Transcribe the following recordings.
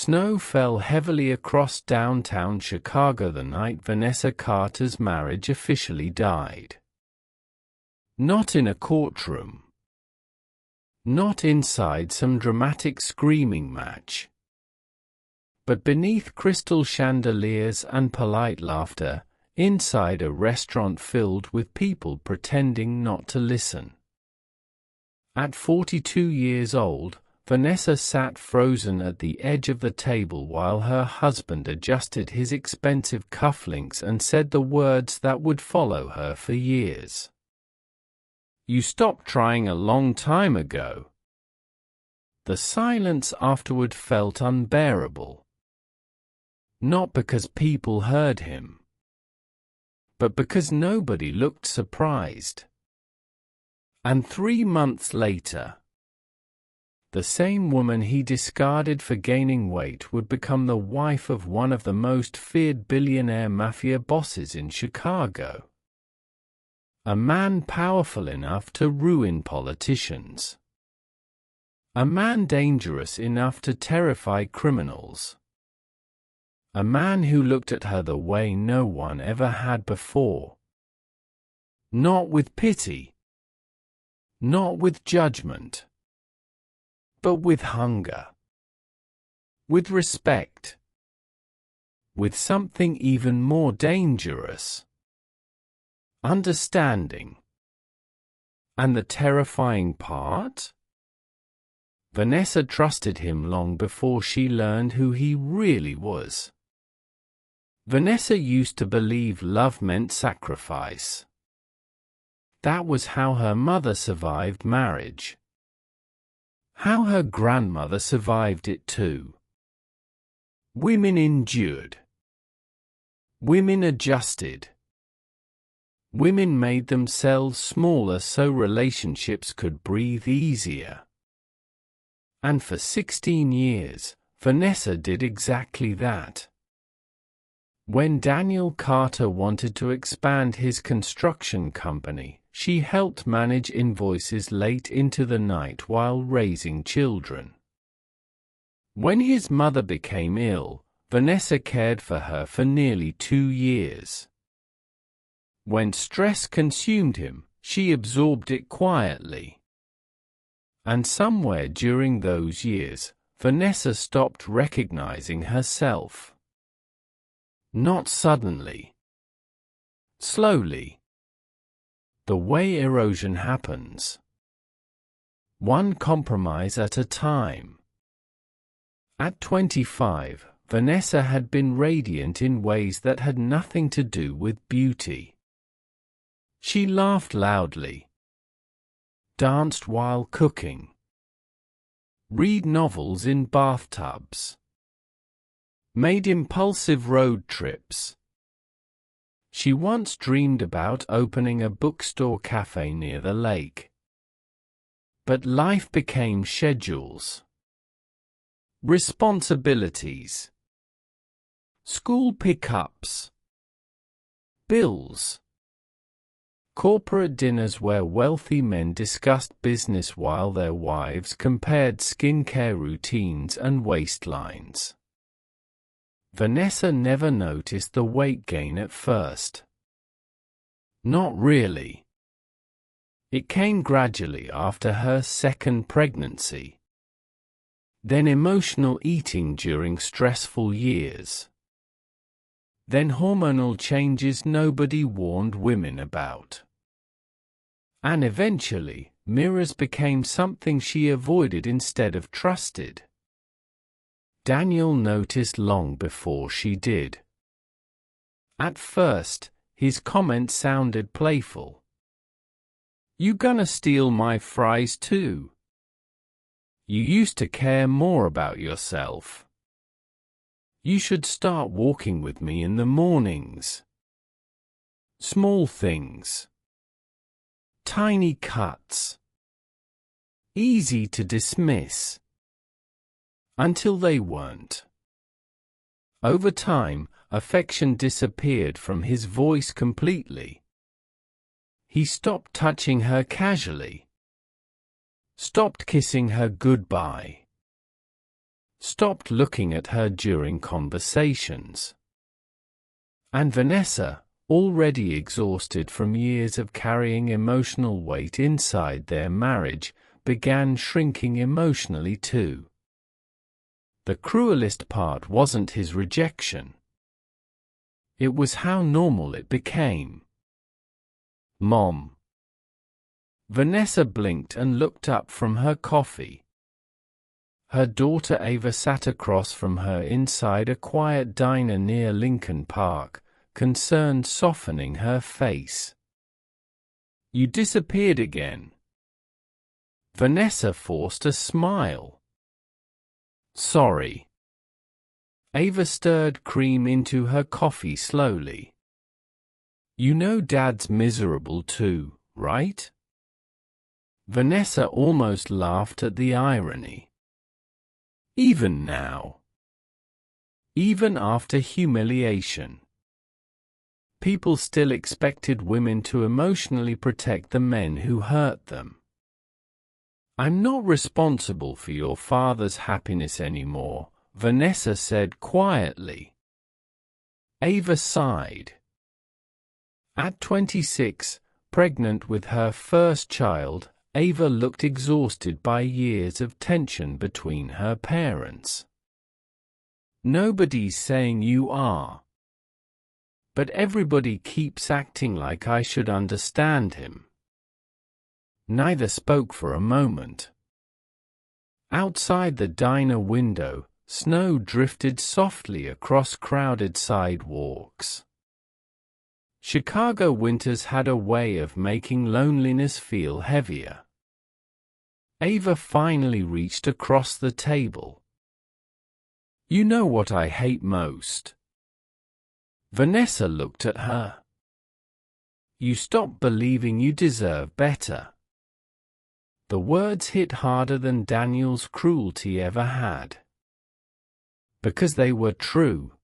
Snow fell heavily across downtown Chicago the night Vanessa Carter's marriage officially died. Not in a courtroom. Not inside some dramatic screaming match. But beneath crystal chandeliers and polite laughter, inside a restaurant filled with people pretending not to listen. At 42 years old, Vanessa sat frozen at the edge of the table while her husband adjusted his expensive cufflinks and said the words that would follow her for years. "You stopped trying a long time ago." The silence afterward felt unbearable. Not because people heard him, but because nobody looked surprised. And 3 months later, the same woman he discarded for gaining weight would become the wife of one of the most feared billionaire mafia bosses in Chicago. A man powerful enough to ruin politicians. A man dangerous enough to terrify criminals. A man who looked at her the way no one ever had before. Not with pity. Not with judgment. But with hunger. With respect. With something even more dangerous. Understanding. And the terrifying part? Vanessa trusted him long before she learned who he really was. Vanessa used to believe love meant sacrifice. That was how her mother survived marriage. How her grandmother survived it too. Women endured. Women adjusted. Women made themselves smaller so relationships could breathe easier. And for 16 years, Vanessa did exactly that. When Daniel Carter wanted to expand his construction company, she helped manage invoices late into the night while raising children. When his mother became ill, Vanessa cared for her for nearly 2 years. When stress consumed him, she absorbed it quietly. And somewhere during those years, Vanessa stopped recognizing herself. Not suddenly. Slowly. The way erosion happens. One compromise at a time. At 25, Vanessa had been radiant in ways that had nothing to do with beauty. She laughed loudly. Danced while cooking. Read novels in bathtubs. Made impulsive road trips. She once dreamed about opening a bookstore cafe near the lake. But life became schedules. Responsibilities. School pickups. Bills. Corporate dinners where wealthy men discussed business while their wives compared skincare routines and waistlines. Vanessa never noticed the weight gain at first. Not really. It came gradually after her second pregnancy. Then emotional eating during stressful years. Then hormonal changes nobody warned women about. And eventually, mirrors became something she avoided instead of trusted. Daniel noticed long before she did. At first, his comments sounded playful. "You gonna steal my fries too? You used to care more about yourself. You should start walking with me in the mornings." Small things. Tiny cuts. Easy to dismiss. Until they weren't. Over time, affection disappeared from his voice completely. He stopped touching her casually. Stopped kissing her goodbye. stopped looking at her during conversations. And Vanessa, already exhausted from years of carrying emotional weight inside their marriage, began shrinking emotionally too. The cruelest part wasn't his rejection. It was how normal it became. "Mom." Vanessa blinked and looked up from her coffee. Her daughter Ava sat across from her inside a quiet diner near Lincoln Park, concern softening her face. "You disappeared again." Vanessa forced a smile. "Sorry." Ava stirred cream into her coffee slowly. "You know Dad's miserable too, right?" Vanessa almost laughed at the irony. "Even now. Even after humiliation. People still expected women to emotionally protect the men who hurt them." "I'm not responsible for your father's happiness anymore," Vanessa said quietly. Ava sighed. At 26, pregnant with her first child, Ava looked exhausted by years of tension between her parents. "Nobody's saying you are. But everybody keeps acting like I should understand him." Neither spoke for a moment. Outside the diner window, snow drifted softly across crowded sidewalks. Chicago winters had a way of making loneliness feel heavier. Ava finally reached across the table. "You know what I hate most?" Vanessa looked at her. "You stop believing you deserve better." The words hit harder than Daniel's cruelty ever had. Because they were true.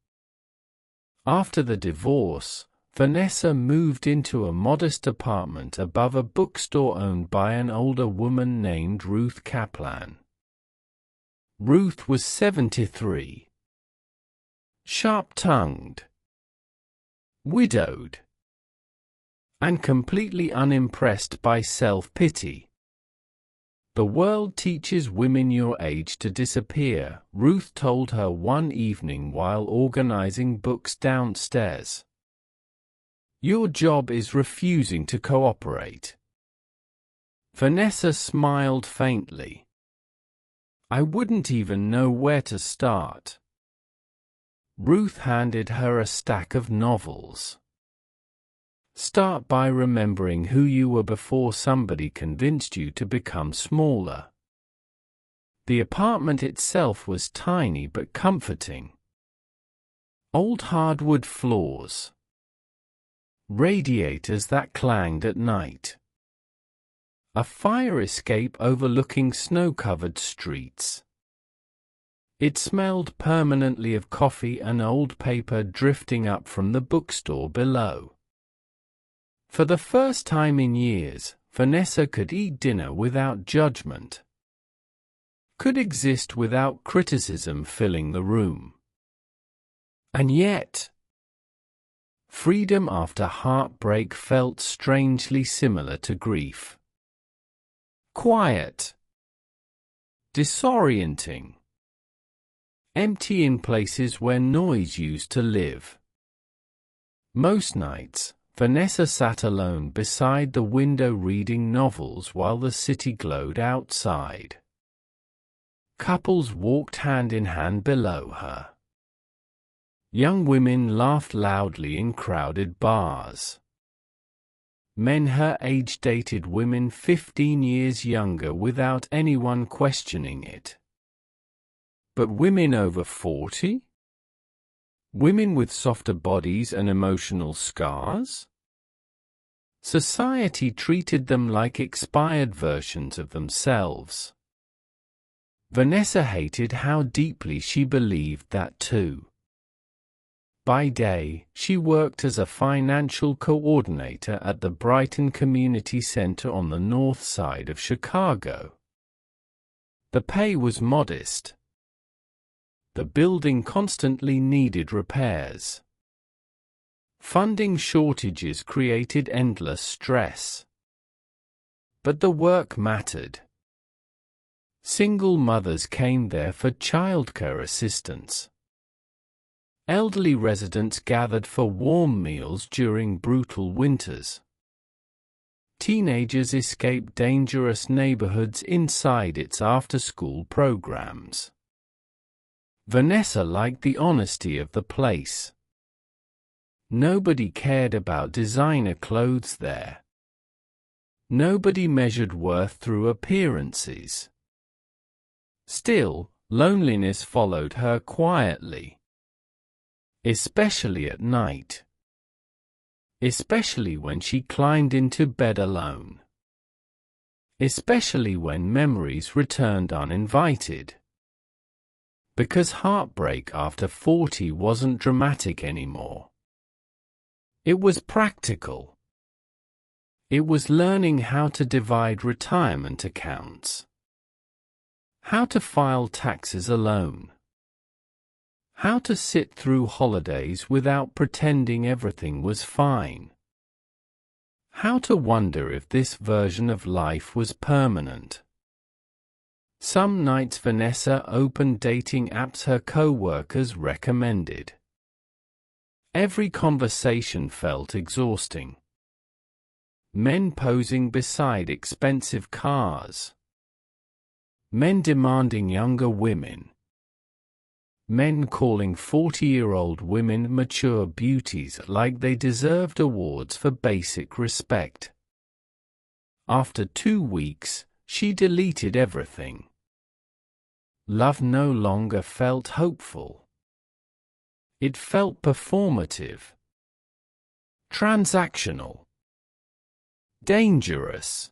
After the divorce, Vanessa moved into a modest apartment above a bookstore owned by an older woman named Ruth Kaplan. Ruth was 73. Sharp-tongued, widowed, and completely unimpressed by self-pity. "The world teaches women your age to disappear," Ruth told her one evening while organizing books downstairs. "Your job is refusing to cooperate." Vanessa smiled faintly. "I wouldn't even know where to start." Ruth handed her a stack of novels. "Start by remembering who you were before somebody convinced you to become smaller." The apartment itself was tiny but comforting. Old hardwood floors. Radiators that clanged at night. A fire escape overlooking snow-covered streets. It smelled permanently of coffee and old paper drifting up from the bookstore below. For the first time in years, Vanessa could eat dinner without judgment. Could exist without criticism filling the room. And yet, freedom after heartbreak felt strangely similar to grief. Quiet. Disorienting. Empty in places where noise used to live. Most nights, Vanessa sat alone beside the window reading novels while the city glowed outside. Couples walked hand in hand below her. Young women laughed loudly in crowded bars. Men her age dated women 15 years younger without anyone questioning it. But women over 40? Women with softer bodies and emotional scars? Society treated them like expired versions of themselves. Vanessa hated how deeply she believed that too. By day, she worked as a financial coordinator at the Brighton Community Center on the north side of Chicago. The pay was modest. The building constantly needed repairs. Funding shortages created endless stress. But the work mattered. Single mothers came there for childcare assistance. Elderly residents gathered for warm meals during brutal winters. Teenagers escaped dangerous neighborhoods inside its after-school programs. Vanessa liked the honesty of the place. Nobody cared about designer clothes there. Nobody measured worth through appearances. Still, loneliness followed her quietly. Especially at night. Especially when she climbed into bed alone. Especially when memories returned uninvited. Because heartbreak after 40 wasn't dramatic anymore. It was practical. It was learning how to divide retirement accounts. How to file taxes alone. How to sit through holidays without pretending everything was fine. How to wonder if this version of life was permanent. Some nights Vanessa opened dating apps her co-workers recommended. Every conversation felt exhausting. Men posing beside expensive cars. Men demanding younger women. Men calling 40-year-old women mature beauties like they deserved awards for basic respect. After 2 weeks, she deleted everything. Love no longer felt hopeful. It felt performative. Transactional. Dangerous.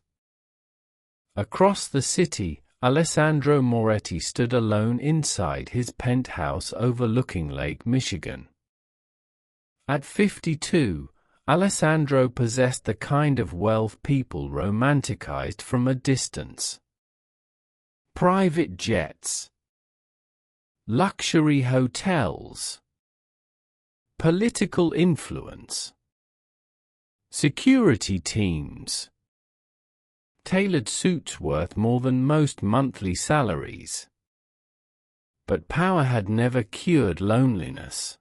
Across the city, Alessandro Moretti stood alone inside his penthouse overlooking Lake Michigan. At 52, Alessandro possessed the kind of wealth people romanticized from a distance. Private jets. Luxury hotels. Political influence. Security teams. Tailored suits worth more than most monthly salaries. But power had never cured loneliness.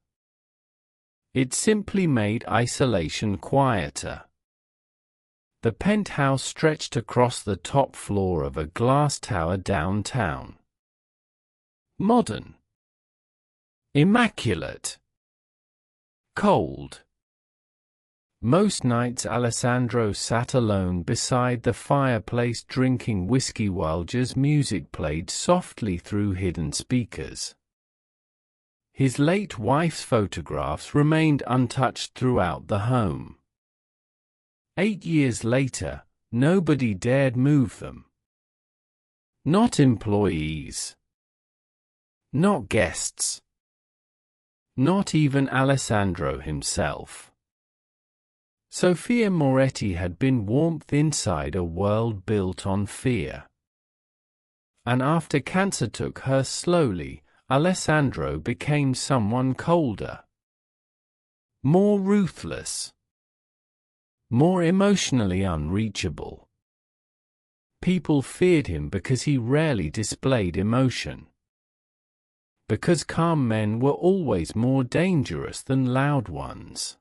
It simply made isolation quieter. The penthouse stretched across the top floor of a glass tower downtown. Modern. Immaculate. Cold. Most nights Alessandro sat alone beside the fireplace drinking whiskey while jazz music played softly through hidden speakers. His late wife's photographs remained untouched throughout the home. 8 years later, nobody dared move them. Not employees. Not guests. Not even Alessandro himself. Sophia Moretti had been warmth inside a world built on fear. And after cancer took her slowly, Alessandro became someone colder. More ruthless. More emotionally unreachable. People feared him because he rarely displayed emotion. Because calm men were always more dangerous than loud ones.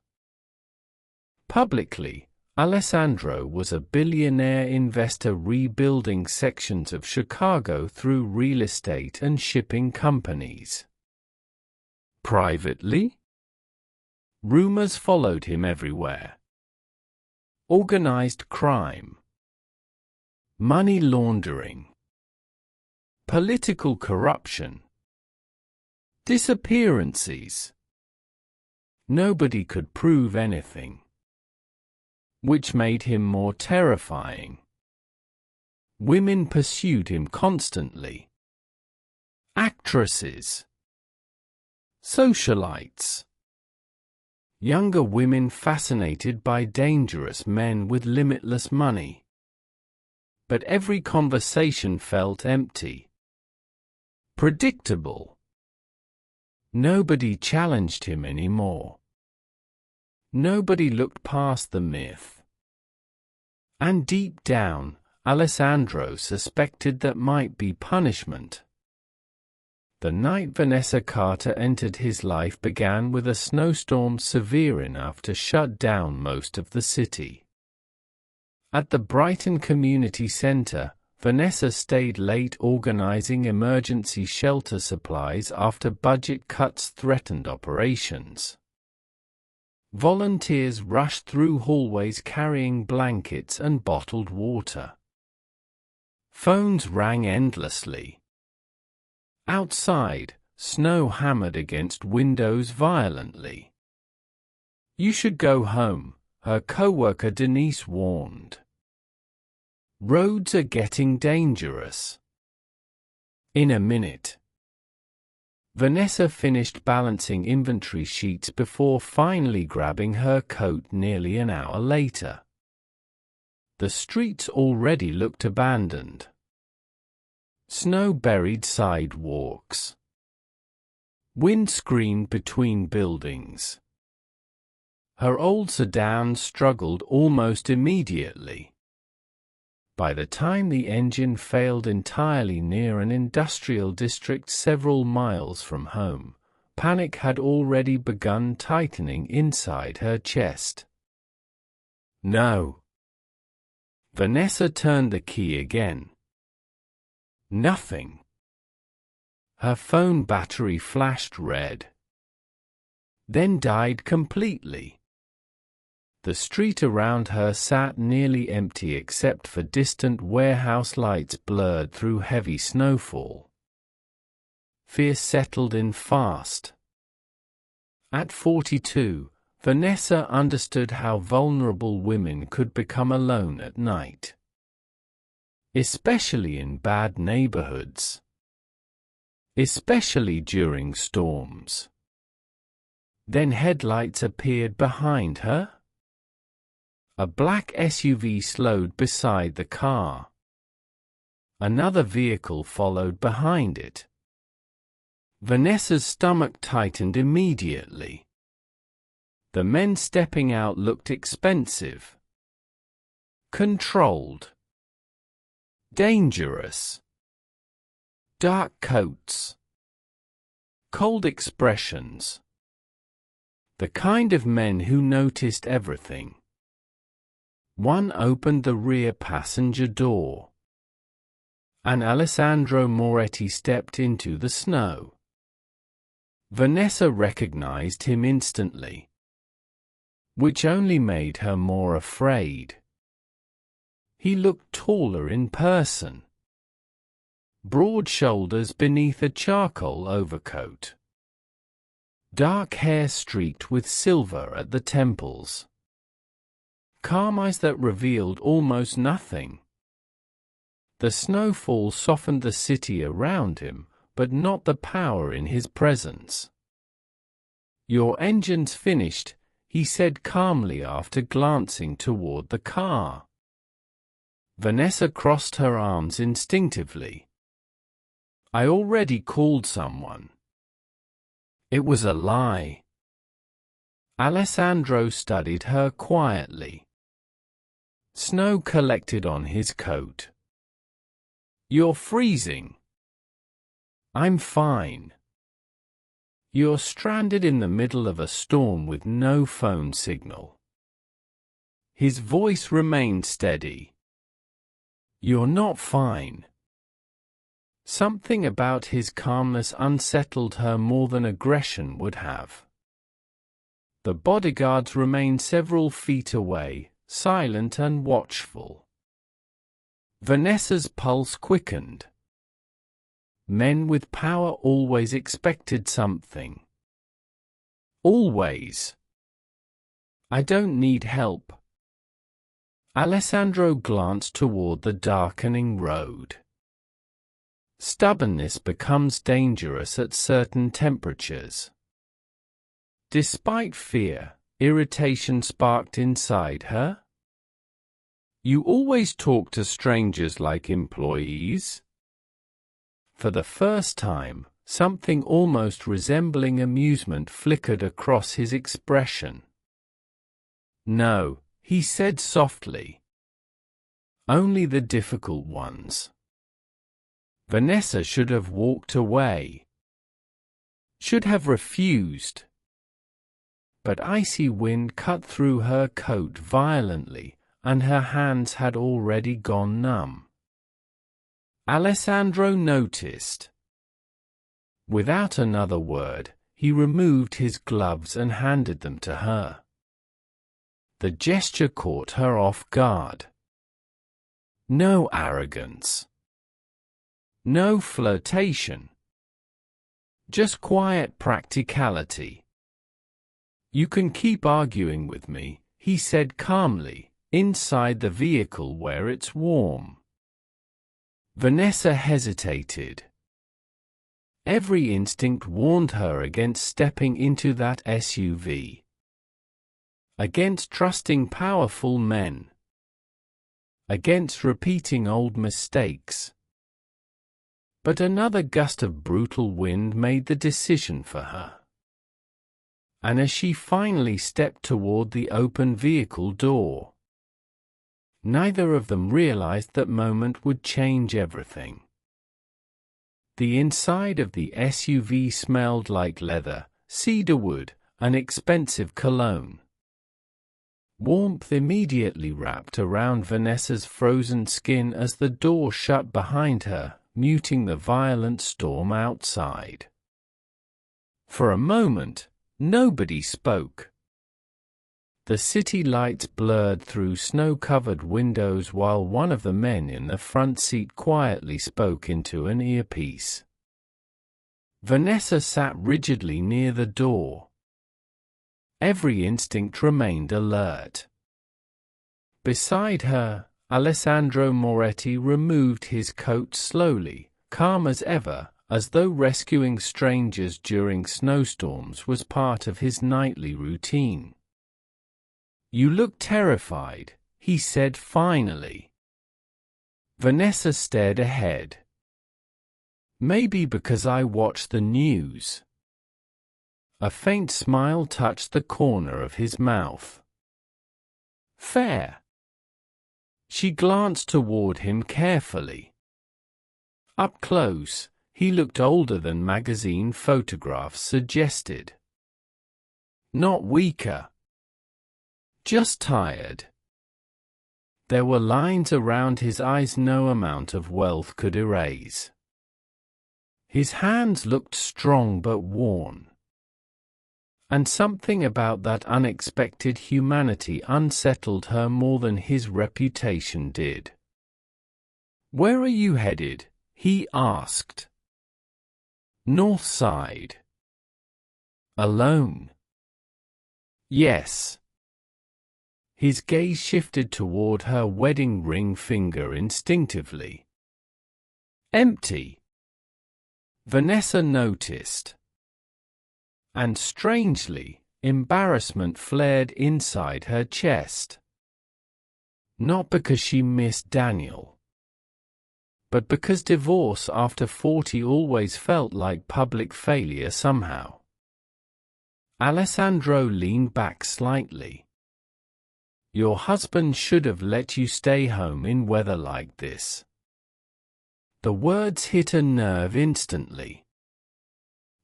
Publicly, Alessandro was a billionaire investor rebuilding sections of Chicago through real estate and shipping companies. Privately, rumors followed him everywhere. Organized crime. Money laundering. Political corruption. Disappearances. Nobody could prove anything. Which made him more terrifying. Women pursued him constantly. Actresses. Socialites. Younger women fascinated by dangerous men with limitless money. But every conversation felt empty. Predictable. Nobody challenged him anymore. Nobody looked past the myth. And deep down, Alessandro suspected that might be punishment. The night Vanessa Carter entered his life began with a snowstorm severe enough to shut down most of the city. At the Brighton Community Center, Vanessa stayed late organizing emergency shelter supplies after budget cuts threatened operations. Volunteers rushed through hallways carrying blankets and bottled water. Phones rang endlessly. Outside, snow hammered against windows violently. "You should go home," her co-worker Denise warned. "Roads are getting dangerous." In a minute, Vanessa finished balancing inventory sheets before finally grabbing her coat nearly an hour later. The streets already looked abandoned. Snow-buried sidewalks. Wind screamed between buildings. Her old sedan struggled almost immediately. By the time the engine failed entirely near an industrial district several miles from home, panic had already begun tightening inside her chest. No. Vanessa turned the key again. Nothing. Her phone battery flashed red, then died completely. The street around her sat nearly empty except for distant warehouse lights blurred through heavy snowfall. Fear settled in fast. At 42, Vanessa understood how vulnerable women could become alone at night. Especially in bad neighborhoods. Especially during storms. Then headlights appeared behind her. A black SUV slowed beside the car. Another vehicle followed behind it. Vanessa's stomach tightened immediately. The men stepping out looked expensive. Controlled. Dangerous. Dark coats. Cold expressions. The kind of men who noticed everything. One opened the rear passenger door. And Alessandro Moretti stepped into the snow. Vanessa recognized him instantly, which only made her more afraid. He looked taller in person. Broad shoulders beneath a charcoal overcoat. Dark hair streaked with silver at the temples. Calm eyes that revealed almost nothing. The snowfall softened the city around him, but not the power in his presence. "Your engine's finished," he said calmly after glancing toward the car. Vanessa crossed her arms instinctively. "I already called someone." It was a lie. Alessandro studied her quietly. Snow collected on his coat. "You're freezing." "I'm fine." "You're stranded in the middle of a storm with no phone signal." His voice remained steady. "You're not fine." Something about his calmness unsettled her more than aggression would have. The bodyguards remained several feet away, silent and watchful. Vanessa's pulse quickened. Men with power always expected something. Always. "I don't need help." Alessandro glanced toward the darkening road. Stubbornness becomes dangerous at certain temperatures. Despite fear, irritation sparked inside her. "You always talk to strangers like employees?" For the first time, Something almost resembling amusement flickered across his expression. "No," he said softly. "Only the difficult ones." Vanessa should have walked away. Should have refused. But icy wind cut through her coat violently, and her hands had already gone numb. Alessandro noticed. Without another word, he removed his gloves and handed them to her. The gesture caught her off guard. No arrogance. No flirtation. Just quiet practicality. "You can keep arguing with me," he said calmly, "inside the vehicle where it's warm." Vanessa hesitated. Every instinct warned her against stepping into that SUV. Against trusting powerful men. Against repeating old mistakes. But another gust of brutal wind made the decision for her. And as she finally stepped toward the open vehicle door, neither of them realized that moment would change everything. The inside of the SUV smelled like leather, cedarwood, and expensive cologne. Warmth immediately wrapped around Vanessa's frozen skin as the door shut behind her, muting the violent storm outside. For a moment, nobody spoke. The city lights blurred through snow-covered windows while one of the men in the front seat quietly spoke into an earpiece. Vanessa sat rigidly near the door. Every instinct remained alert. Beside her, Alessandro Moretti removed his coat slowly, calm as ever, as though rescuing strangers during snowstorms was part of his nightly routine. "You look terrified," he said finally. Vanessa stared ahead. "Maybe because I watch the news." A faint smile touched the corner of his mouth. "Fair." She glanced toward him carefully. Up close, he looked older than magazine photographs suggested. Not weaker. Just tired. There were lines around his eyes no amount of wealth could erase. His hands looked strong but worn. And something about that unexpected humanity unsettled her more than his reputation did. "Where are you headed?" he asked. "North Side." "Alone?" "Yes." His gaze shifted toward her wedding ring finger instinctively. "Empty." Vanessa noticed. And strangely, embarrassment flared inside her chest. Not because she missed Daniel, but because divorce after 40 always felt like public failure somehow. Alessandro leaned back slightly. "Your husband should have let you stay home in weather like this." The words hit a nerve instantly.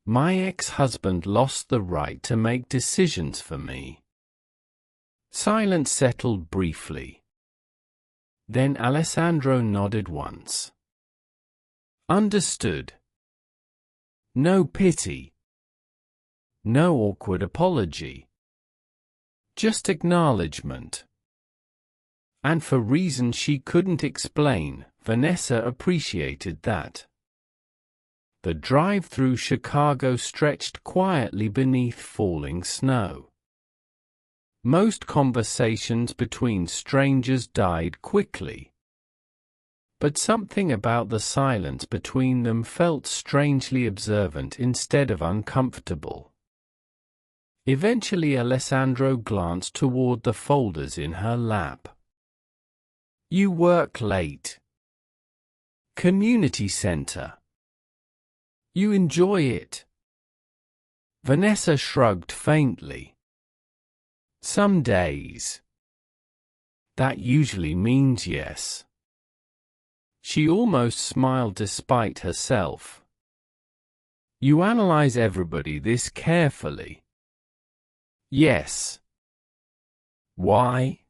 "My ex-husband lost the right to make decisions for me." Silence settled briefly. Then Alessandro nodded once. "Understood." No pity. No awkward apology. Just acknowledgement. And for reasons she couldn't explain, Vanessa appreciated that. The drive through Chicago stretched quietly beneath falling snow. Most conversations between strangers died quickly. But something about the silence between them felt strangely observant instead of uncomfortable. Eventually Alessandro glanced toward the folders in her lap. "You work late." "Community center." You enjoy it? Vanessa shrugged faintly. Some days. That usually means yes. She almost smiled despite herself. You analyze everybody this carefully. Yes. Why?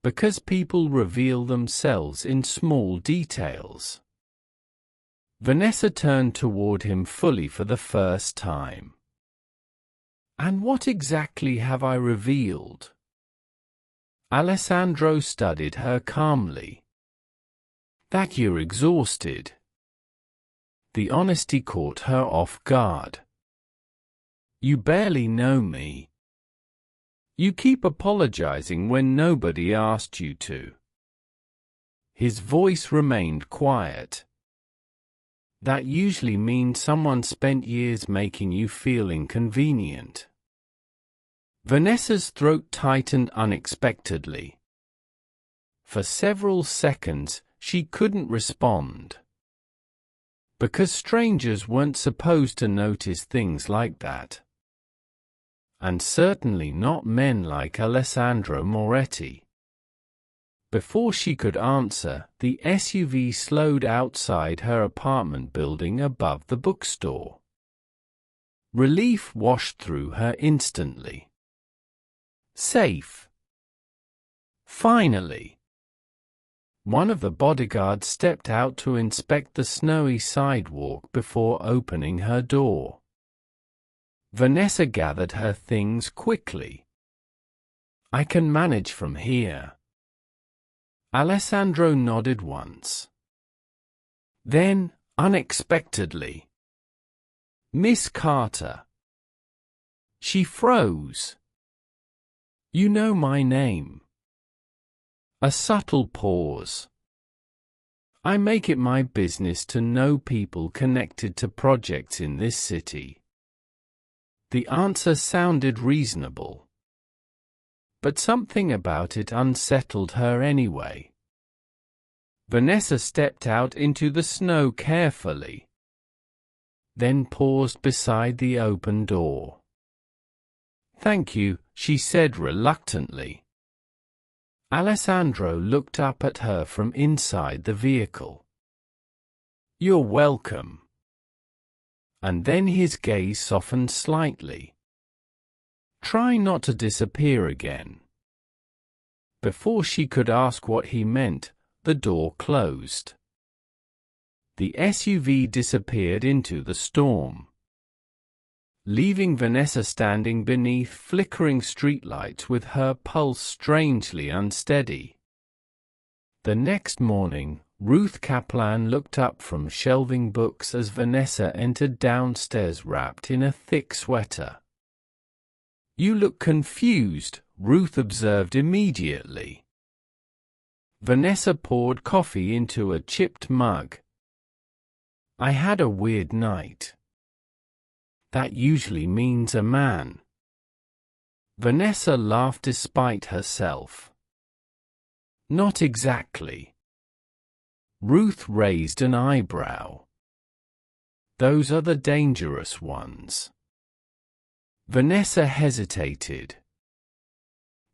Because people reveal themselves in small details. Vanessa turned toward him fully for the first time. And what exactly have I revealed? Alessandro studied her calmly. That you're exhausted. The honesty caught her off guard. You barely know me. You keep apologizing when nobody asked you to. His voice remained quiet. That usually means someone spent years making you feel inconvenient. Vanessa's throat tightened unexpectedly. For several seconds, she couldn't respond. Because strangers weren't supposed to notice things like that. And certainly not men like Alessandro Moretti. Before she could answer, the SUV slowed outside her apartment building above the bookstore. Relief washed through her instantly. Safe. Finally. One of the bodyguards stepped out to inspect the snowy sidewalk before opening her door. Vanessa gathered her things quickly. I can manage from here. Alessandro nodded once. Then, unexpectedly, Miss Carter. She froze. You know my name. A subtle pause. I make it my business to know people connected to projects in this city. The answer sounded reasonable. But something about it unsettled her anyway. Vanessa stepped out into the snow carefully. Then paused beside the open door. Thank you, she said reluctantly. Alessandro looked up at her from inside the vehicle. You're welcome. And then his gaze softened slightly. Try not to disappear again. Before she could ask what he meant, the door closed. The SUV disappeared into the storm, leaving Vanessa standing beneath flickering streetlights with her pulse strangely unsteady. The next morning, Ruth Kaplan looked up from shelving books as Vanessa entered downstairs wrapped in a thick sweater. You look confused, Ruth observed immediately. Vanessa poured coffee into a chipped mug. I had a weird night. That usually means a man. Vanessa laughed despite herself. Not exactly. Ruth raised an eyebrow. Those are the dangerous ones. Vanessa hesitated.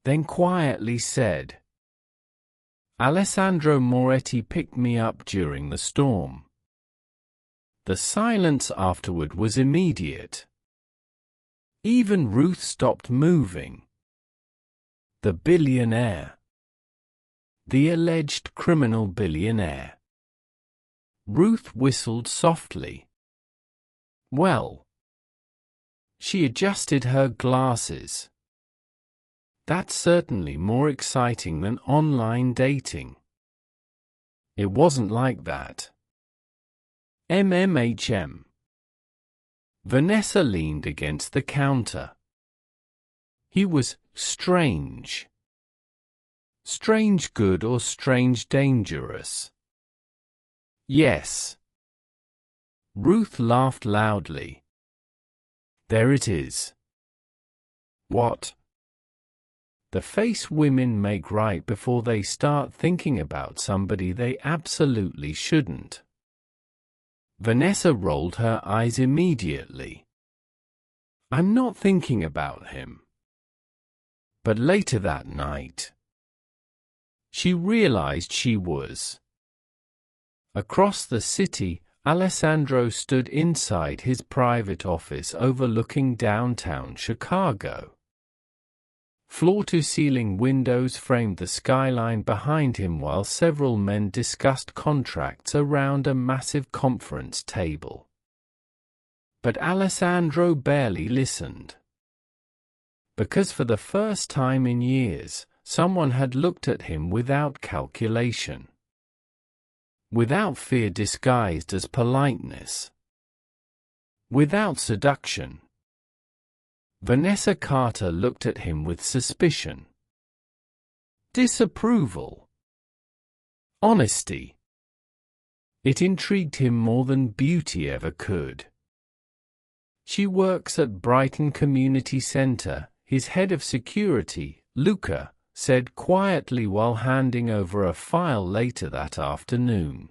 Then quietly said, Alessandro Moretti picked me up during the storm. The silence afterward was immediate. Even Ruth stopped moving. The billionaire. The alleged criminal billionaire. Ruth whistled softly. Well. She adjusted her glasses. That's certainly more exciting than online dating. It wasn't like that. MMHM. Vanessa leaned against the counter. He was strange. Strange good or strange dangerous? Yes. Ruth laughed loudly. There it is. What? The face women make right before they start thinking about somebody they absolutely shouldn't. Vanessa rolled her eyes immediately. "I'm not thinking about him." But later that night, she realized she was. Across the city, Alessandro stood inside his private office overlooking downtown Chicago. Floor-to-ceiling windows framed the skyline behind him while several men discussed contracts around a massive conference table. But Alessandro barely listened. Because for the first time in years, someone had looked at him without calculation. Without fear disguised as politeness. Without seduction. Vanessa Carter looked at him with suspicion. Disapproval. Honesty. It intrigued him more than beauty ever could. "She works at Brighton Community Center," his head of security, Luca, said quietly while handing over a file later that afternoon.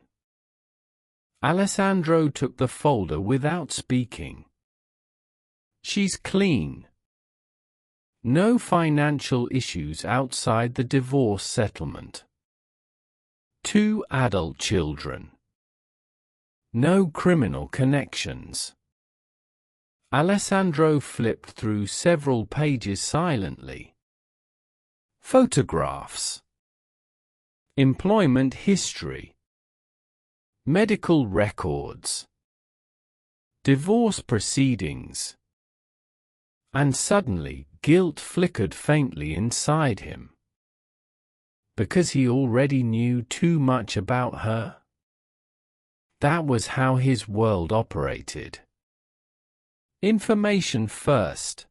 Alessandro took the folder without speaking. "She's clean. No financial issues outside the divorce settlement. 2 adult children. No criminal connections." Alessandro flipped through several pages silently. Photographs. Employment history. Medical records. Divorce proceedings. And suddenly, guilt flickered faintly inside him. Because he already knew too much about her? That was how his world operated. Information first.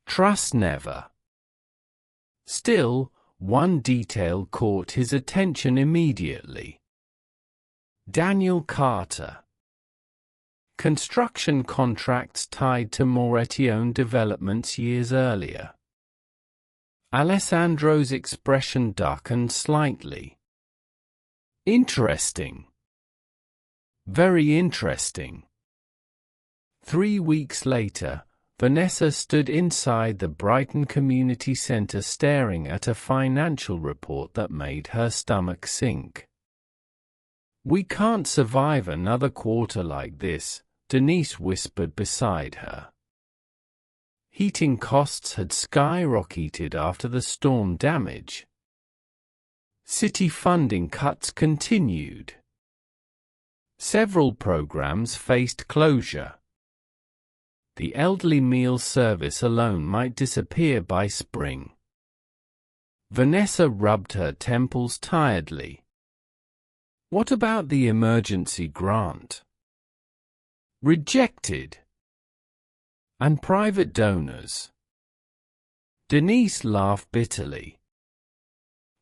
Trust never. Still, one detail caught his attention immediately. Daniel Carter. Construction contracts tied to Moretti-owned developments years earlier. Alessandro's expression darkened slightly. Interesting. Very interesting. 3 weeks later, Vanessa stood inside the Brighton Community Center staring at a financial report that made her stomach sink. "We can't survive another quarter like this," Denise whispered beside her. Heating costs had skyrocketed after the storm damage. City funding cuts continued. Several programs faced closure. The elderly meal service alone might disappear by spring. Vanessa rubbed her temples tiredly. What about the emergency grant? Rejected. And private donors? Denise laughed bitterly.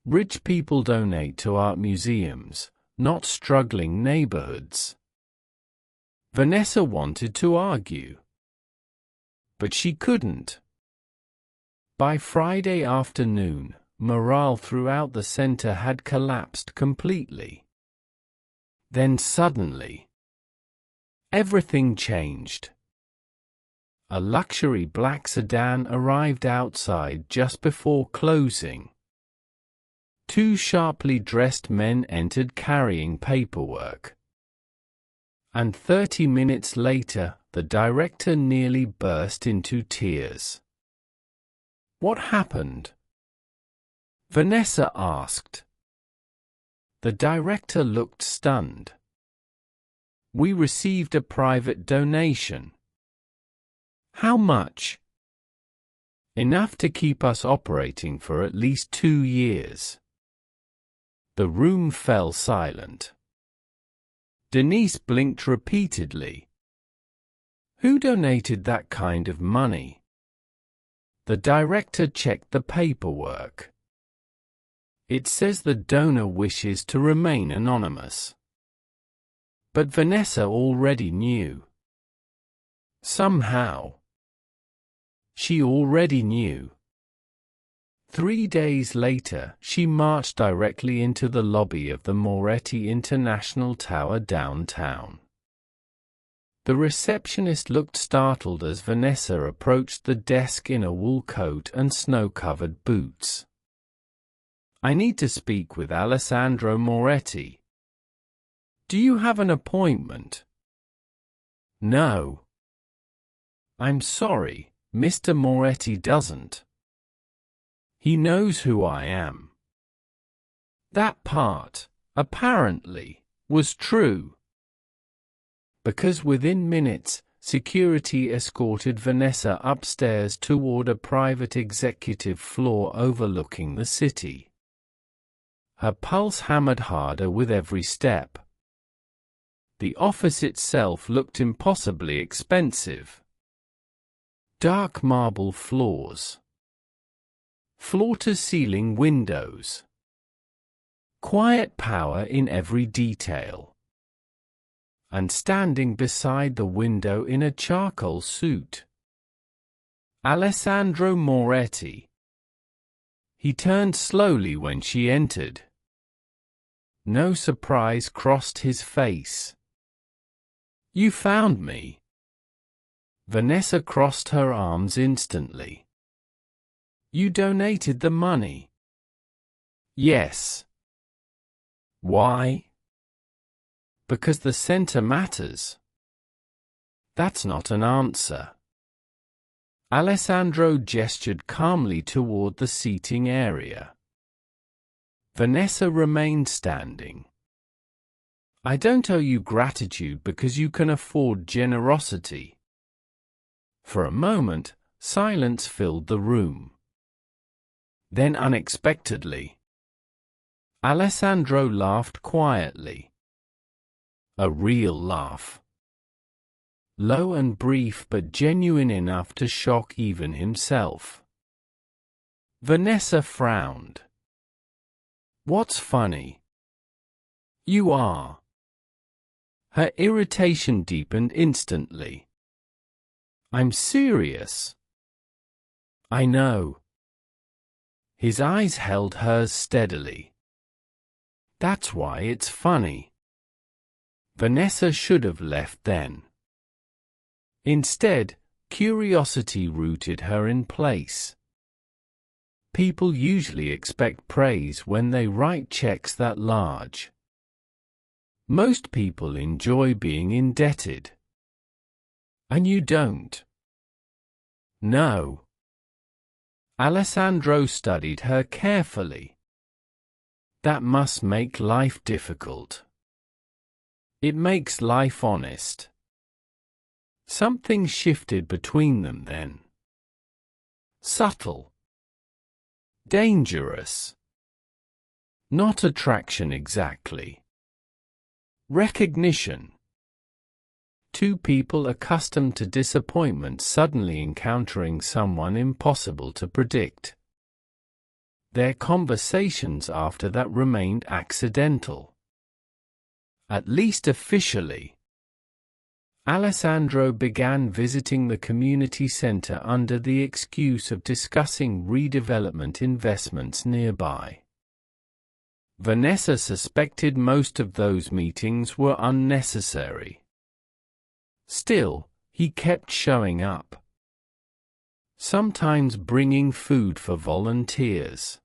Rich people donate to art museums, not struggling neighborhoods. Vanessa wanted to argue. But she couldn't. By Friday afternoon, morale throughout the center had collapsed completely. Then suddenly, everything changed. A luxury black sedan arrived outside just before closing. 2 sharply dressed men entered carrying paperwork. And 30 minutes later, the director nearly burst into tears. "What happened?" Vanessa asked. The director looked stunned. "We received a private donation." "How much?" "Enough to keep us operating for at least 2 years." The room fell silent. Denise blinked repeatedly. Who donated that kind of money? The director checked the paperwork. It says the donor wishes to remain anonymous. But Vanessa already knew. Somehow. She already knew. 3 days later, she marched directly into the lobby of the Moretti International Tower downtown. The receptionist looked startled as Vanessa approached the desk in a wool coat and snow-covered boots. "I need to speak with Alessandro Moretti." "Do you have an appointment?" "No." "I'm sorry, Mr. Moretti doesn't. He knows who I am." That part, apparently, was true. Because within minutes, security escorted Vanessa upstairs toward a private executive floor overlooking the city. Her pulse hammered harder with every step. The office itself looked impossibly expensive. Dark marble floors. Floor-to-ceiling windows. Quiet power in every detail. And standing beside the window in a charcoal suit, Alessandro Moretti. He turned slowly when she entered. No surprise crossed his face. "You found me." Vanessa crossed her arms instantly. "You donated the money." "Yes." "Why?" "Because the center matters." "That's not an answer." Alessandro gestured calmly toward the seating area. Vanessa remained standing. "I don't owe you gratitude because you can afford generosity." For a moment, silence filled the room. Then unexpectedly, Alessandro laughed quietly. A real laugh. Low and brief but genuine enough to shock even himself. Vanessa frowned. "What's funny?" "You are." Her irritation deepened instantly. "I'm serious." "I know." His eyes held hers steadily. "That's why it's funny." Vanessa should have left then. Instead, curiosity rooted her in place. People usually expect praise when they write checks that large. Most people enjoy being indebted. And you don't. "No." Alessandro studied her carefully. "That must make life difficult." "It makes life honest." Something shifted between them then. Subtle. Dangerous. Not attraction exactly. Recognition. Two people accustomed to disappointment suddenly encountering someone impossible to predict. Their conversations after that remained accidental. At least officially. Alessandro began visiting the community center under the excuse of discussing redevelopment investments nearby. Vanessa suspected most of those meetings were unnecessary. Still, he kept showing up. Sometimes bringing food for volunteers.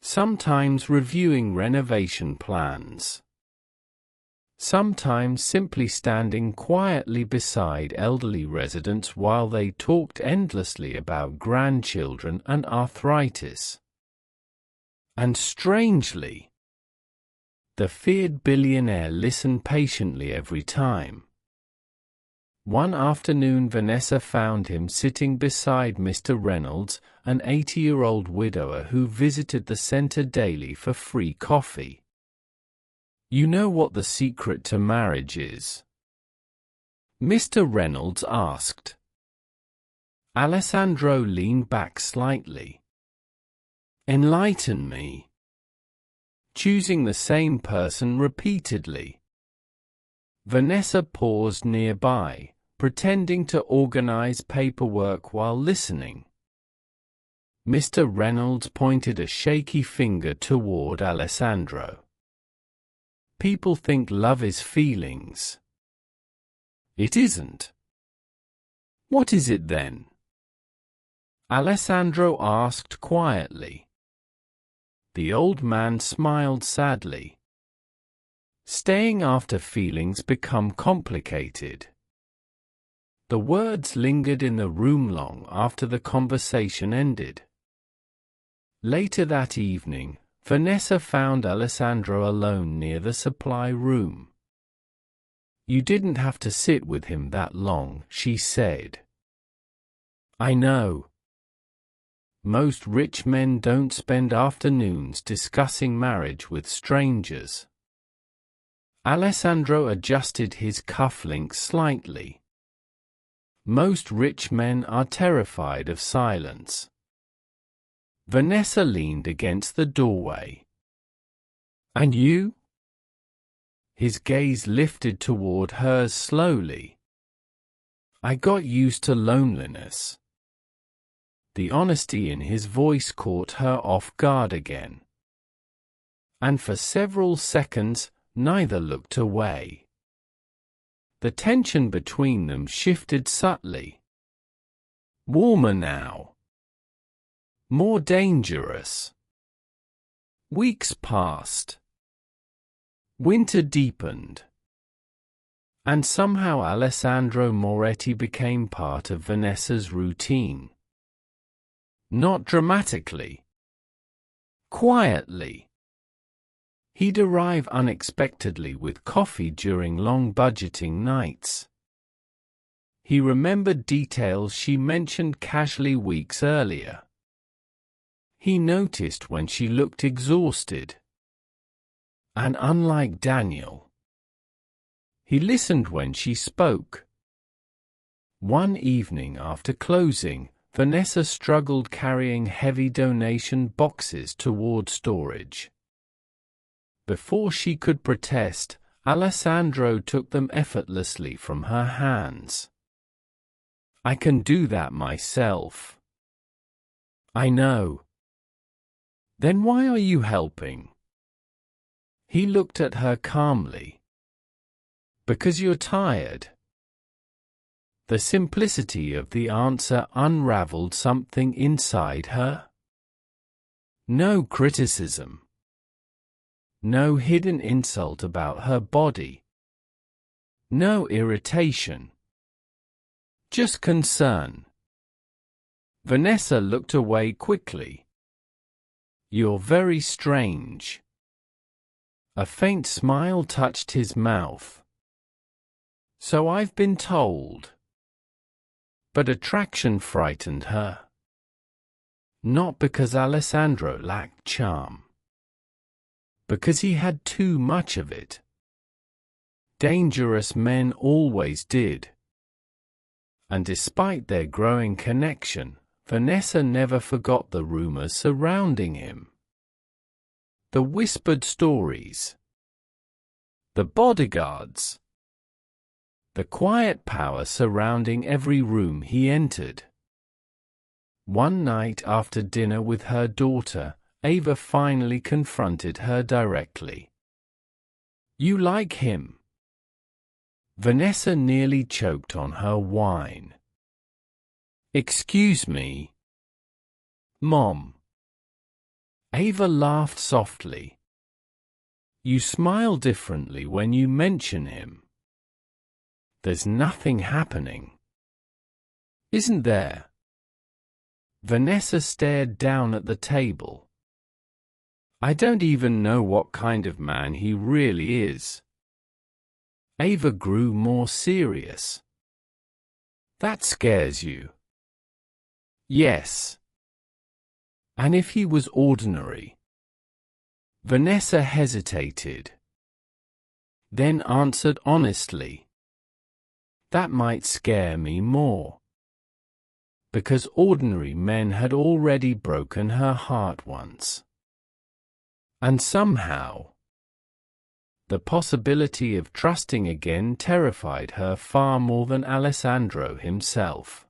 Sometimes reviewing renovation plans. Sometimes simply standing quietly beside elderly residents while they talked endlessly about grandchildren and arthritis. And strangely, the feared billionaire listened patiently every time. One afternoon Vanessa found him sitting beside Mr. Reynolds, an 80-year-old widower who visited the center daily for free coffee. "You know what the secret to marriage is?" Mr. Reynolds asked. Alessandro leaned back slightly. "Enlighten me." Choosing the same person repeatedly. Vanessa paused nearby, pretending to organize paperwork while listening. Mr. Reynolds pointed a shaky finger toward Alessandro. People think love is feelings. It isn't. What is it then? Alessandro asked quietly. The old man smiled sadly. Staying after feelings become complicated. The words lingered in the room long after the conversation ended. Later that evening, Vanessa found Alessandro alone near the supply room. You didn't have to sit with him that long, she said. I know. Most rich men don't spend afternoons discussing marriage with strangers. Alessandro adjusted his cufflinks slightly. Most rich men are terrified of silence. Vanessa leaned against the doorway. And you? His gaze lifted toward hers slowly. I got used to loneliness. The honesty in his voice caught her off guard again. And for several seconds, neither looked away. The tension between them shifted subtly. Warmer now. More dangerous. Weeks passed. Winter deepened. And somehow Alessandro Moretti became part of Vanessa's routine. Not dramatically. Quietly. He'd arrive unexpectedly with coffee during long budgeting nights. He remembered details she mentioned casually weeks earlier. He noticed when she looked exhausted. And unlike Daniel, he listened when she spoke. One evening after closing, Vanessa struggled carrying heavy donation boxes toward storage. Before she could protest, Alessandro took them effortlessly from her hands. I can do that myself. I know. Then why are you helping? He looked at her calmly. Because you're tired. The simplicity of the answer unraveled something inside her. No criticism. No hidden insult about her body. No irritation. Just concern. Vanessa looked away quickly. You're very strange. A faint smile touched his mouth. So I've been told. But attraction frightened her. Not because Alessandro lacked charm. Because he had too much of it. Dangerous men always did. And despite their growing connection, Vanessa never forgot the rumors surrounding him. The whispered stories. The bodyguards. The quiet power surrounding every room he entered. One night after dinner with her daughter, Ava finally confronted her directly. You like him? Vanessa nearly choked on her wine. Excuse me. Mom. Ava laughed softly. You smile differently when you mention him. There's nothing happening. Isn't there? Vanessa stared down at the table. I don't even know what kind of man he really is. Ava grew more serious. That scares you. Yes. And if he was ordinary? Vanessa hesitated. Then answered honestly. That might scare me more. Because ordinary men had already broken her heart once. And somehow, the possibility of trusting again terrified her far more than Alessandro himself.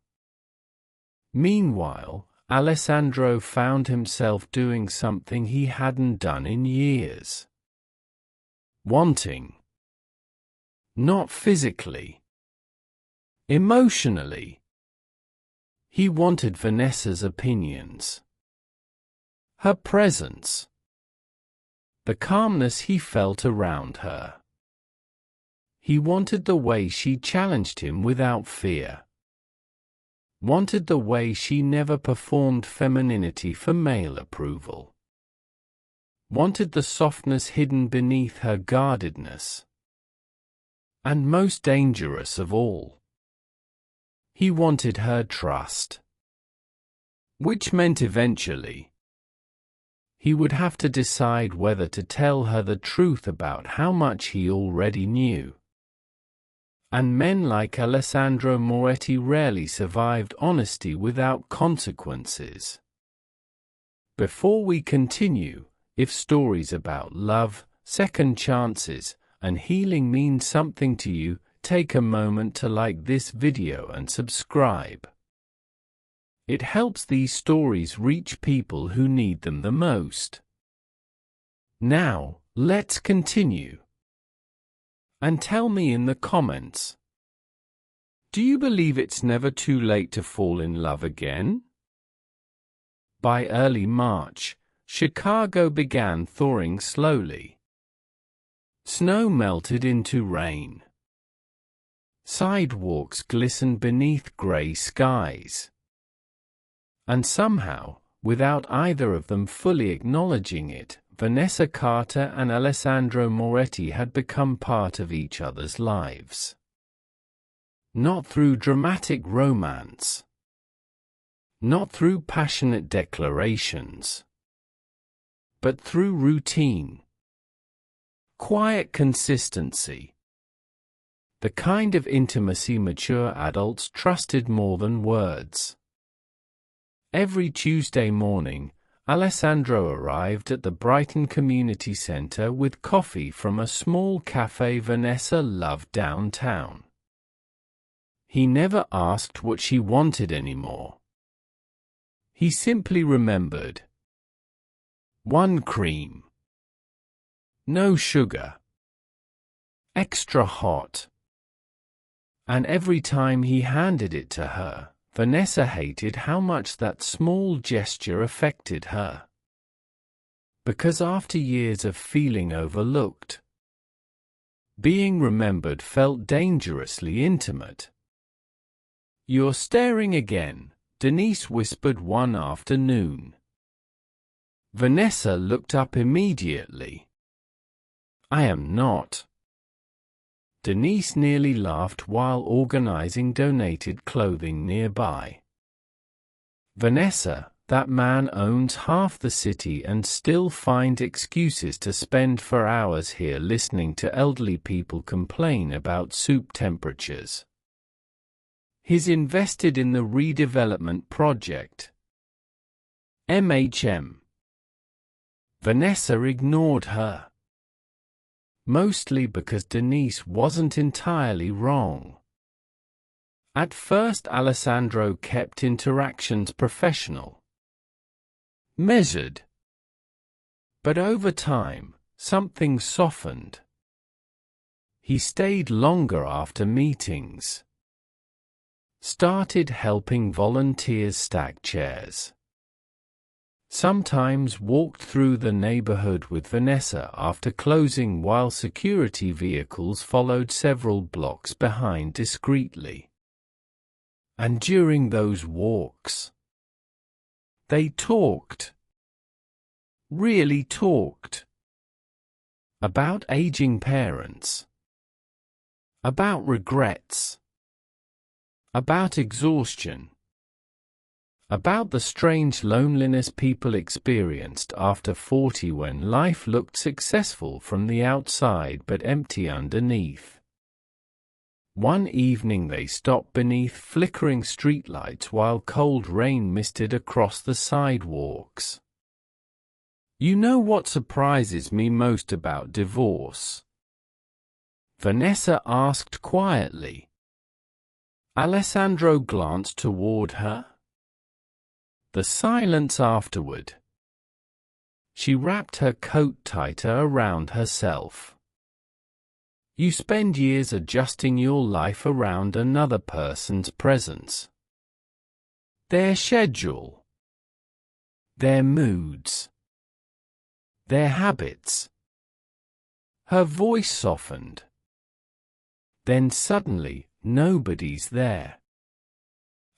Meanwhile, Alessandro found himself doing something he hadn't done in years. Wanting. Not physically. Emotionally. He wanted Vanessa's opinions. Her presence. The calmness he felt around her. He wanted the way she challenged him without fear. Wanted the way she never performed femininity for male approval. Wanted the softness hidden beneath her guardedness. And most dangerous of all, he wanted her trust. Which meant eventually, he would have to decide whether to tell her the truth about how much he already knew. And men like Alessandro Moretti rarely survived honesty without consequences. Before we continue, if stories about love, second chances, and healing mean something to you, take a moment to like this video and subscribe. It helps these stories reach people who need them the most. Now, let's continue. And tell me in the comments, do you believe it's never too late to fall in love again? By early March, Chicago began thawing slowly. Snow melted into rain. Sidewalks glistened beneath gray skies. And somehow, without either of them fully acknowledging it, Vanessa Carter and Alessandro Moretti had become part of each other's lives. Not through dramatic romance. Not through passionate declarations. But through routine. Quiet consistency. The kind of intimacy mature adults trusted more than words. Every Tuesday morning, Alessandro arrived at the Brighton Community Center with coffee from a small cafe Vanessa loved downtown. He never asked what she wanted anymore. He simply remembered. 1 cream. No sugar. Extra hot. And every time he handed it to her, Vanessa hated how much that small gesture affected her. Because after years of feeling overlooked, being remembered felt dangerously intimate. "You're staring again," Denise whispered one afternoon. Vanessa looked up immediately. "I am not." Denise nearly laughed while organizing donated clothing nearby. "Vanessa, that man owns half the city and still finds excuses to spend 4 hours here listening to elderly people complain about soup temperatures. He's invested in the redevelopment project. MHM. Vanessa ignored her. Mostly because Denise wasn't entirely wrong. At first Alessandro kept interactions professional. Measured. But over time, something softened. He stayed longer after meetings. Started helping volunteers stack chairs. Sometimes walked through the neighborhood with Vanessa after closing while security vehicles followed several blocks behind discreetly. And during those walks, they talked. Really talked. About aging parents. About regrets. About exhaustion. About the strange loneliness people experienced after 40 when life looked successful from the outside but empty underneath. One evening they stopped beneath flickering streetlights while cold rain misted across the sidewalks. "You know what surprises me most about divorce?" Vanessa asked quietly. Alessandro glanced toward her. The silence afterward. She wrapped her coat tighter around herself. You spend years adjusting your life around another person's presence. Their schedule. Their moods. Their habits. Her voice softened. Then suddenly, nobody's there.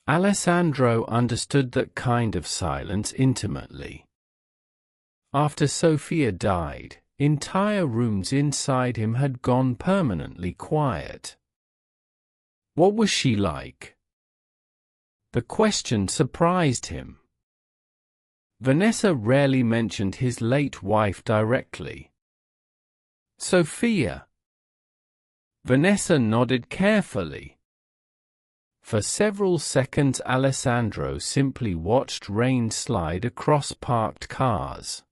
Alessandro understood that kind of silence intimately. After Sophia died, entire rooms inside him had gone permanently quiet. What was she like? The question surprised him. Vanessa rarely mentioned his late wife directly. Sophia. Vanessa nodded carefully. For several seconds Alessandro simply watched rain slide across parked cars.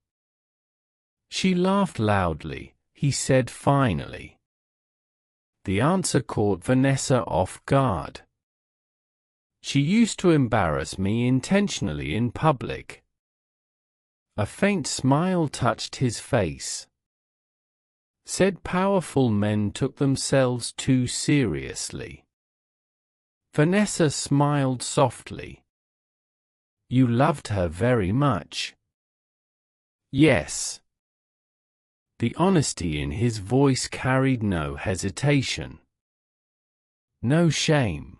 She laughed loudly, he said finally. The answer caught Vanessa off guard. She used to embarrass me intentionally in public. A faint smile touched his face. Said powerful men took themselves too seriously. Vanessa smiled softly. You loved her very much. Yes. The honesty in his voice carried no hesitation. No shame.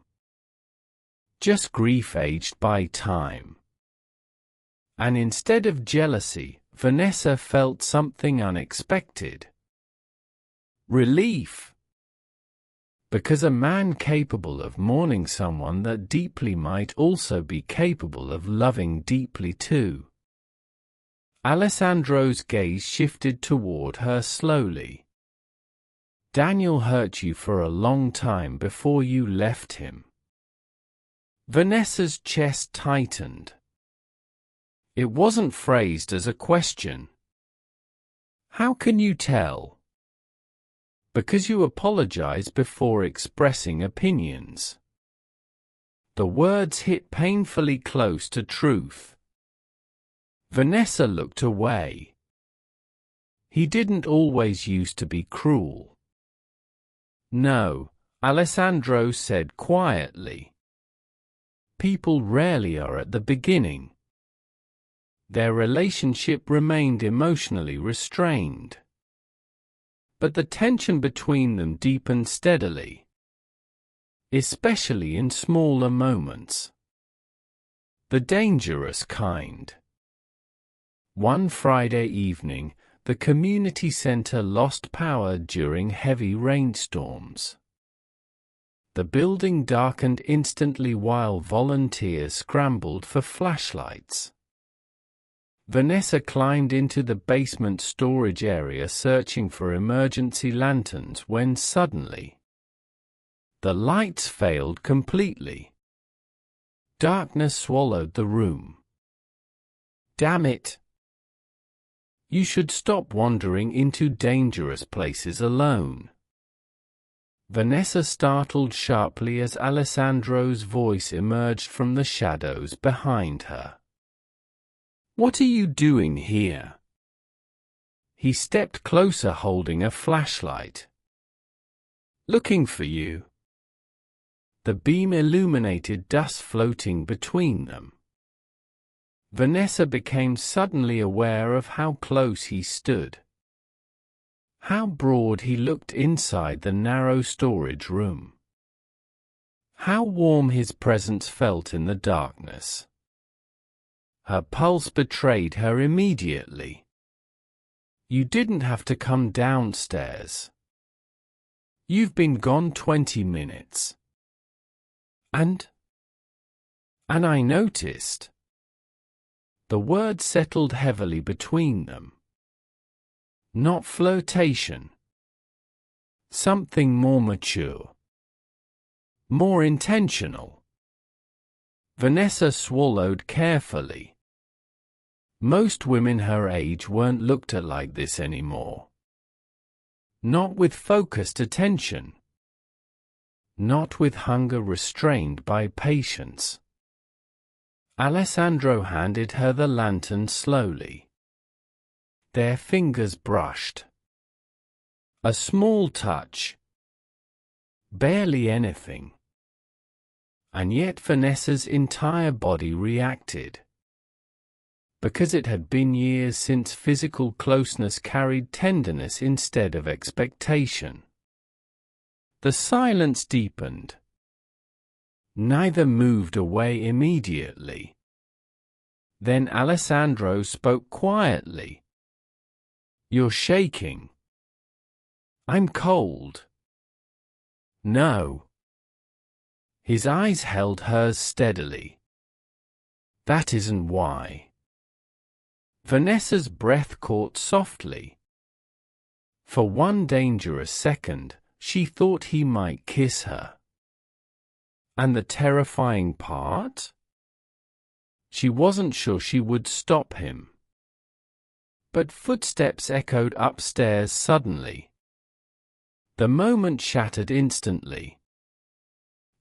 Just grief aged by time. And instead of jealousy, Vanessa felt something unexpected. Relief. Because a man capable of mourning someone that deeply might also be capable of loving deeply too. Alessandro's gaze shifted toward her slowly. Daniel hurt you for a long time before you left him. Vanessa's chest tightened. It wasn't phrased as a question. How can you tell? Because you apologize before expressing opinions. The words hit painfully close to truth. Vanessa looked away. He didn't always used to be cruel. No, Alessandro said quietly. People rarely are at the beginning. Their relationship remained emotionally restrained. But the tension between them deepened steadily. Especially in smaller moments. The dangerous kind. One Friday evening, the community center lost power during heavy rainstorms. The building darkened instantly while volunteers scrambled for flashlights. Vanessa climbed into the basement storage area searching for emergency lanterns when suddenly the lights failed completely. Darkness swallowed the room. Damn it! You should stop wandering into dangerous places alone. Vanessa startled sharply as Alessandro's voice emerged from the shadows behind her. What are you doing here? He stepped closer holding a flashlight. Looking for you. The beam illuminated dust floating between them. Vanessa became suddenly aware of how close he stood. How broad he looked inside the narrow storage room. How warm his presence felt in the darkness. Her pulse betrayed her immediately. You didn't have to come downstairs. You've been gone 20 minutes. And I noticed. The words settled heavily between them. Not flirtation. Something more mature. More intentional. Vanessa swallowed carefully. Most women her age weren't looked at like this anymore. Not with focused attention. Not with hunger restrained by patience. Alessandro handed her the lantern slowly. Their fingers brushed. A small touch. Barely anything. And yet Vanessa's entire body reacted. Because it had been years since physical closeness carried tenderness instead of expectation. The silence deepened. Neither moved away immediately. Then Alessandro spoke quietly. "You're shaking." "I'm cold." "No." His eyes held hers steadily. "That isn't why." Vanessa's breath caught softly. For one dangerous second, she thought he might kiss her. And the terrifying part? She wasn't sure she would stop him. But footsteps echoed upstairs suddenly. The moment shattered instantly.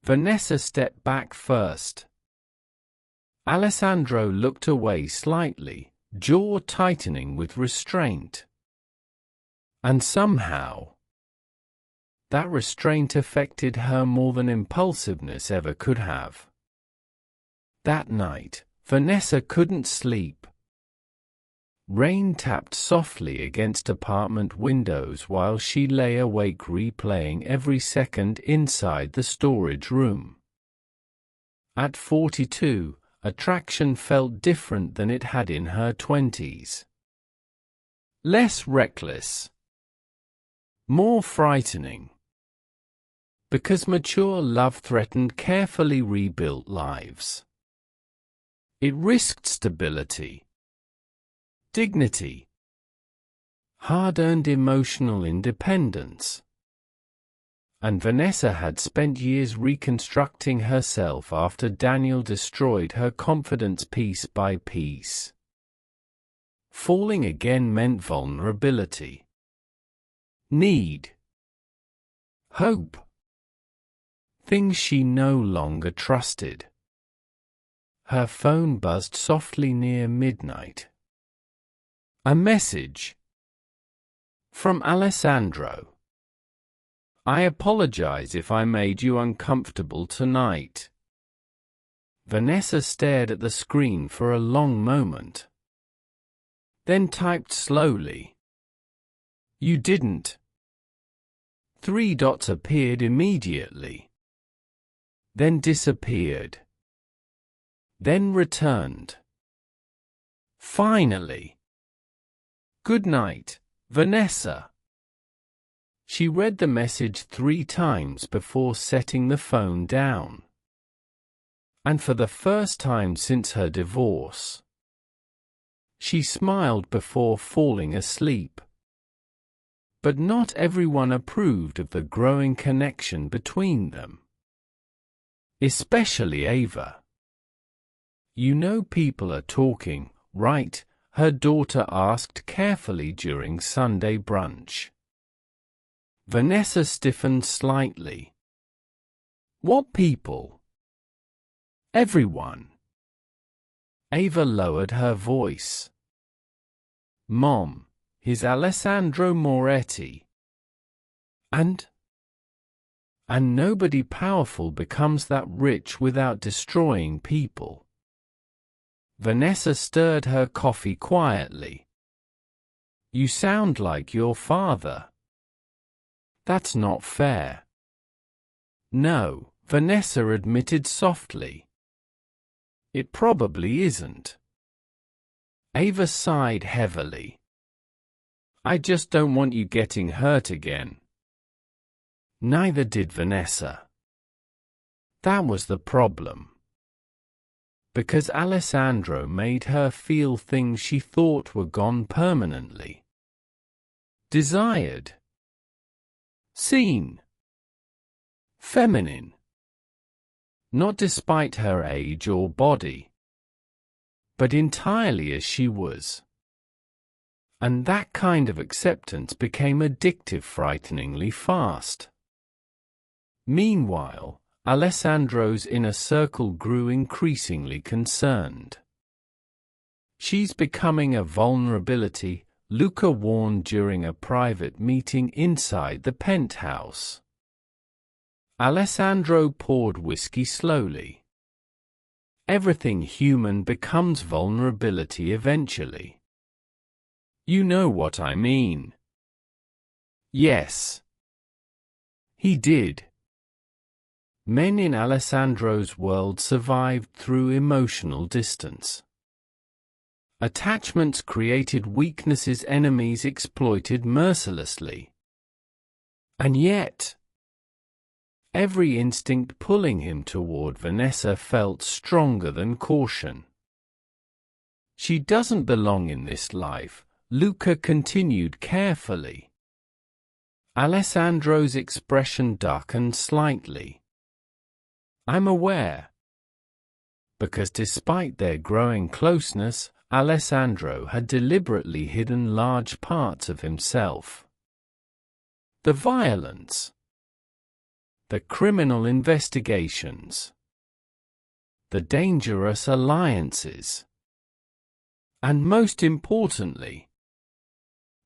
Vanessa stepped back first. Alessandro looked away slightly, jaw tightening with restraint. And somehow, that restraint affected her more than impulsiveness ever could have. That night, Vanessa couldn't sleep. Rain tapped softly against apartment windows while she lay awake replaying every second inside the storage room. At 42, attraction felt different than it had in her 20s. Less reckless. More frightening. Because mature love threatened carefully rebuilt lives. It risked stability. Dignity. Hard-earned emotional independence. And Vanessa had spent years reconstructing herself after Daniel destroyed her confidence piece by piece. Falling again meant vulnerability. Need. Hope. Things she no longer trusted. Her phone buzzed softly near midnight. A message. From Alessandro. "I apologize if I made you uncomfortable tonight." Vanessa stared at the screen for a long moment. Then typed slowly. "You didn't." 3 dots appeared immediately. Then disappeared. Then returned. Finally. "Good night, Vanessa." She read the message 3 times before setting the phone down. And for the first time since her divorce, she smiled before falling asleep. But not everyone approved of the growing connection between them. Especially Ava. "You know people are talking, right?" her daughter asked carefully during Sunday brunch. Vanessa stiffened slightly. "What people?" "Everyone." Ava lowered her voice. "Mom, he's Alessandro Moretti." And nobody powerful becomes that rich without destroying people. Vanessa stirred her coffee quietly. "You sound like your father." "That's not fair." "No," Vanessa admitted softly. "It probably isn't." Ava sighed heavily. "I just don't want you getting hurt again." Neither did Vanessa. That was the problem. Because Alessandro made her feel things she thought were gone permanently. Desired. Seen. Feminine. Not despite her age or body, but entirely as she was. And that kind of acceptance became addictive frighteningly fast. Meanwhile, Alessandro's inner circle grew increasingly concerned. "She's becoming a vulnerability," Luca warned during a private meeting inside the penthouse. Alessandro poured whiskey slowly. "Everything human becomes vulnerability eventually. You know what I mean." "Yes." He did. Men in Alessandro's world survived through emotional distance. Attachments created weaknesses enemies exploited mercilessly. And yet, every instinct pulling him toward Vanessa felt stronger than caution. "She doesn't belong in this life," Luca continued carefully. Alessandro's expression darkened slightly. "I'm aware." Because despite their growing closeness, Alessandro had deliberately hidden large parts of himself. The violence, the criminal investigations, the dangerous alliances, and most importantly,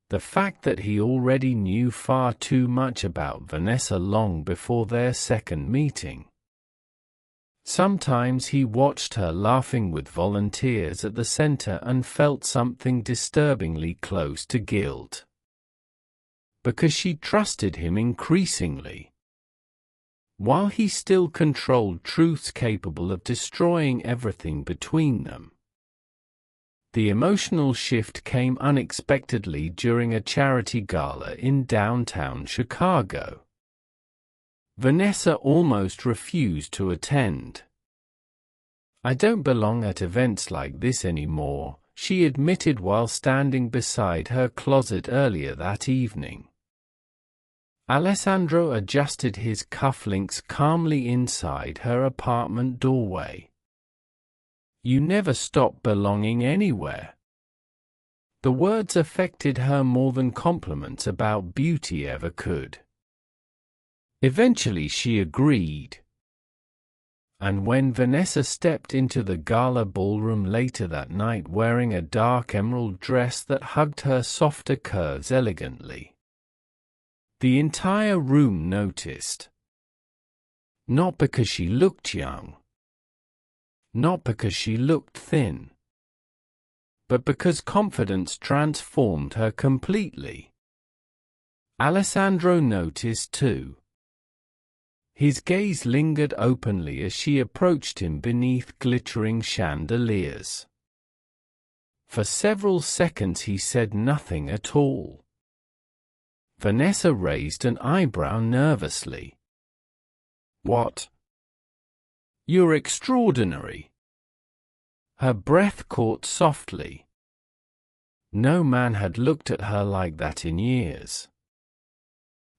the fact that he already knew far too much about Vanessa long before their second meeting. Sometimes he watched her laughing with volunteers at the center and felt something disturbingly close to guilt. Because she trusted him increasingly. While he still controlled truths capable of destroying everything between them. The emotional shift came unexpectedly during a charity gala in downtown Chicago. Vanessa almost refused to attend. "I don't belong at events like this anymore," she admitted while standing beside her closet earlier that evening. Alessandro adjusted his cufflinks calmly inside her apartment doorway. "You never stop belonging anywhere." The words affected her more than compliments about beauty ever could. Eventually she agreed. And when Vanessa stepped into the gala ballroom later that night wearing a dark emerald dress that hugged her softer curves elegantly, the entire room noticed. Not because she looked young. Not because she looked thin. But because confidence transformed her completely. Alessandro noticed too. His gaze lingered openly as she approached him beneath glittering chandeliers. For several seconds he said nothing at all. Vanessa raised an eyebrow nervously. "What?" "You're extraordinary." Her breath caught softly. No man had looked at her like that in years.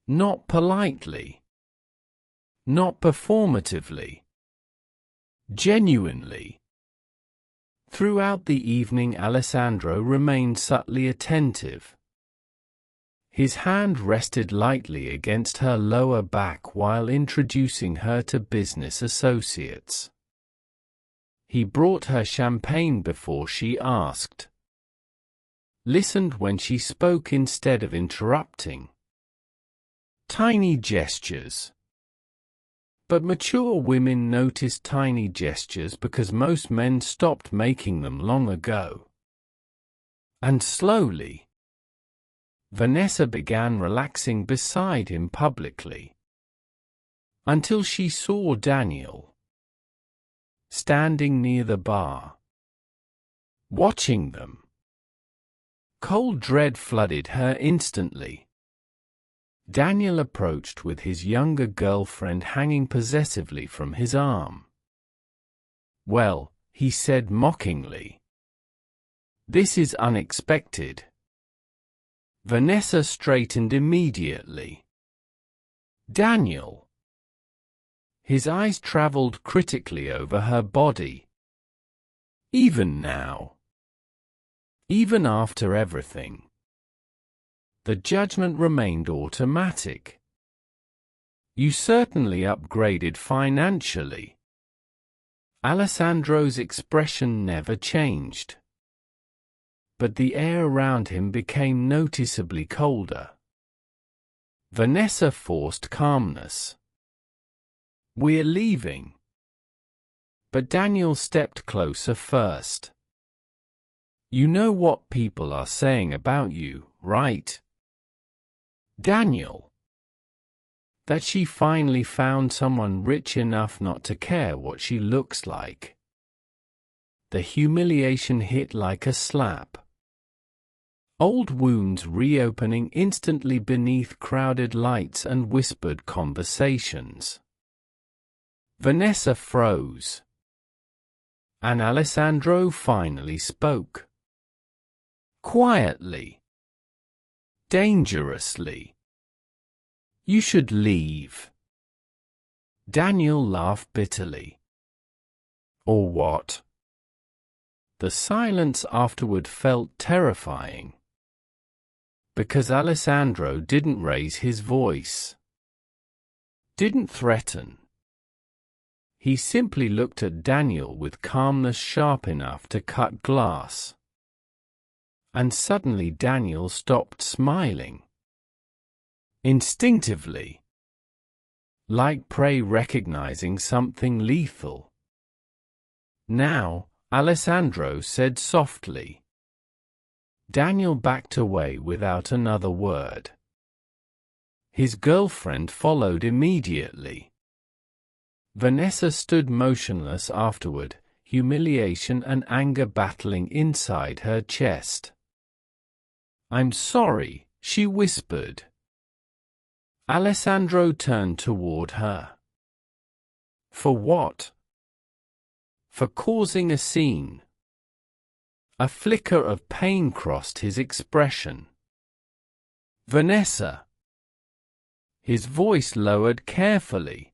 Not politely. Not performatively. Genuinely. Throughout the evening Alessandro remained subtly attentive. His hand rested lightly against her lower back while introducing her to business associates. He brought her champagne before she asked. Listened when she spoke instead of interrupting. Tiny gestures. But mature women notice tiny gestures because most men stopped making them long ago. And slowly, Vanessa began relaxing beside him publicly. Until she saw Daniel standing near the bar, watching them. Cold dread flooded her instantly. Daniel approached with his younger girlfriend hanging possessively from his arm. "Well," he said mockingly. "This is unexpected." Vanessa straightened immediately. "Daniel." His eyes traveled critically over her body. "Even now. Even after everything." The judgment remained automatic. You certainly upgraded financially. Alessandro's expression never changed. But the air around him became noticeably colder. Vanessa forced calmness. We're leaving. But Daniel stepped closer first. You know what people are saying about you, right? Daniel. That she finally found someone rich enough not to care what she looks like. The humiliation hit like a slap. Old wounds reopening instantly beneath crowded lights and whispered conversations. Vanessa froze. And Alessandro finally spoke. Quietly. Dangerously. You should leave. Daniel laughed bitterly. Or what? The silence afterward felt terrifying. Because Alessandro didn't raise his voice. Didn't threaten. He simply looked at Daniel with calmness sharp enough to cut glass. And suddenly Daniel stopped smiling. Instinctively. Like prey recognizing something lethal. Now, Alessandro said softly. Daniel backed away without another word. His girlfriend followed immediately. Vanessa stood motionless afterward, humiliation and anger battling inside her chest. I'm sorry, she whispered. Alessandro turned toward her. For what? For causing a scene. A flicker of pain crossed his expression. Vanessa. His voice lowered carefully.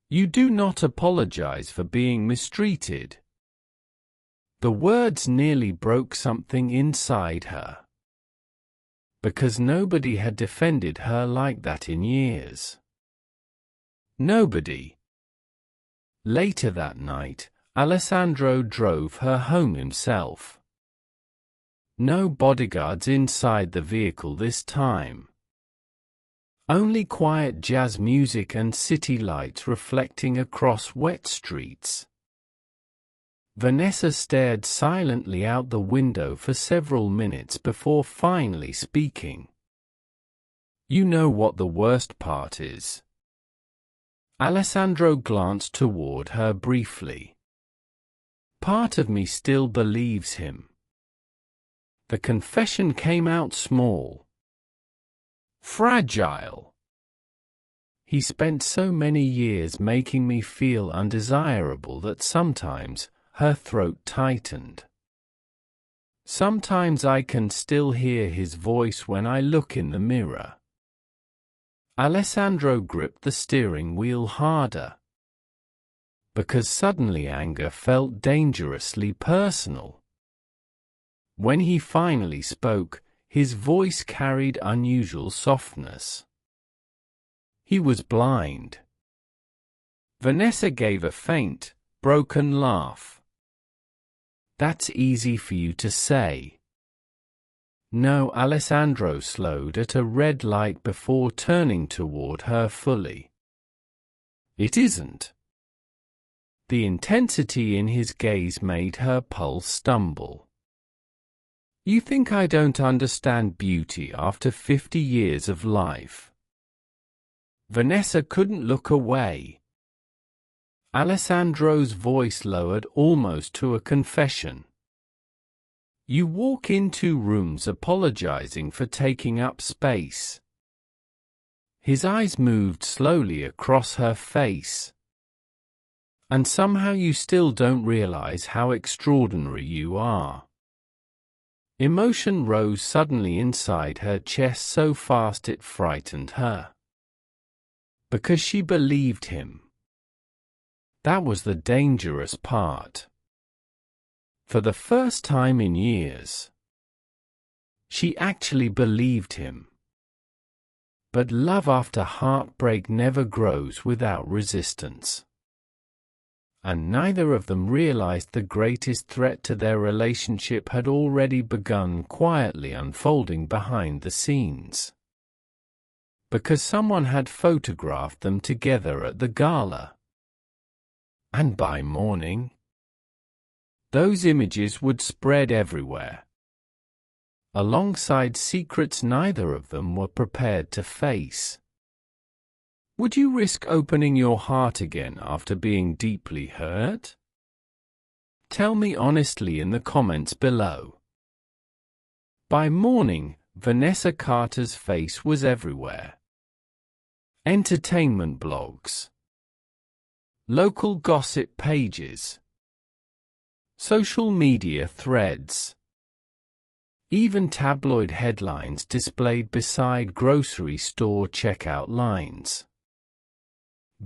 You do not apologize for being mistreated. The words nearly broke something inside her. Because nobody had defended her like that in years. Nobody. Later that night, Alessandro drove her home himself. No bodyguards inside the vehicle this time. Only quiet jazz music and city lights reflecting across wet streets. Vanessa stared silently out the window for several minutes before finally speaking. You know what the worst part is. Alessandro glanced toward her briefly. Part of me still believes him. The confession came out small. Fragile. He spent so many years making me feel undesirable that sometimes her throat tightened. Sometimes I can still hear his voice when I look in the mirror. Alessandro gripped the steering wheel harder. Because suddenly anger felt dangerously personal. When he finally spoke, his voice carried unusual softness. He was blind. Vanessa gave a faint, broken laugh. That's easy for you to say. No, Alessandro slowed at a red light before turning toward her fully. It isn't. The intensity in his gaze made her pulse stumble. You think I don't understand beauty after 50 years of life? Vanessa couldn't look away. Alessandro's voice lowered almost to a confession. You walk into rooms apologizing for taking up space. His eyes moved slowly across her face. And somehow you still don't realize how extraordinary you are. Emotion rose suddenly inside her chest so fast it frightened her. Because she believed him. That was the dangerous part. For the first time in years, she actually believed him. But love after heartbreak never grows without resistance. And neither of them realized the greatest threat to their relationship had already begun quietly unfolding behind the scenes. Because someone had photographed them together at the gala. And by morning, those images would spread everywhere, alongside secrets neither of them were prepared to face. Would you risk opening your heart again after being deeply hurt? Tell me honestly in the comments below. By morning, Vanessa Carter's face was everywhere. Entertainment blogs, local gossip pages, social media threads, even tabloid headlines displayed beside grocery store checkout lines.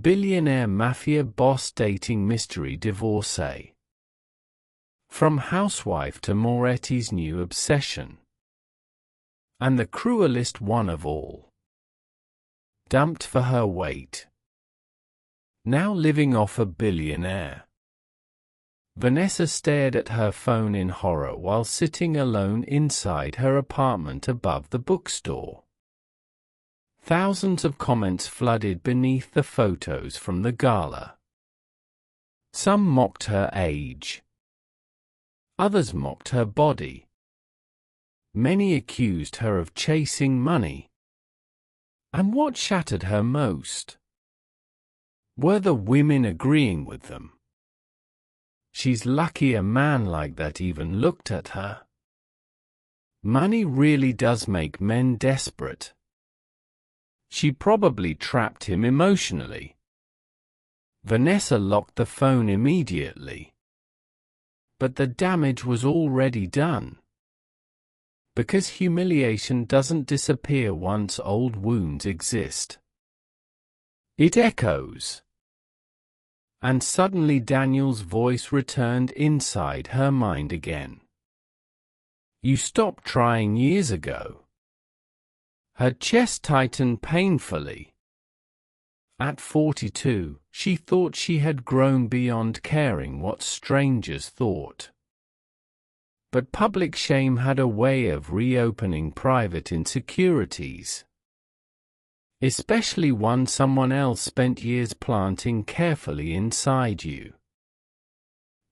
Billionaire Mafia boss dating mystery divorcee. From housewife to Moretti's new obsession. And the cruelest one of all. Dumped for her weight. Now living off a billionaire. Vanessa stared at her phone in horror while sitting alone inside her apartment above the bookstore. Thousands of comments flooded beneath the photos from the gala. Some mocked her age. Others mocked her body. Many accused her of chasing money. And what shattered her most? Were the women agreeing with them? She's lucky a man like that even looked at her. Money really does make men desperate. She probably trapped him emotionally. Vanessa locked the phone immediately. But the damage was already done. Because humiliation doesn't disappear once old wounds exist. It echoes. And suddenly Daniel's voice returned inside her mind again. You stopped trying years ago. Her chest tightened painfully. At 42, she thought she had grown beyond caring what strangers thought. But public shame had a way of reopening private insecurities. Especially one someone else spent years planting carefully inside you.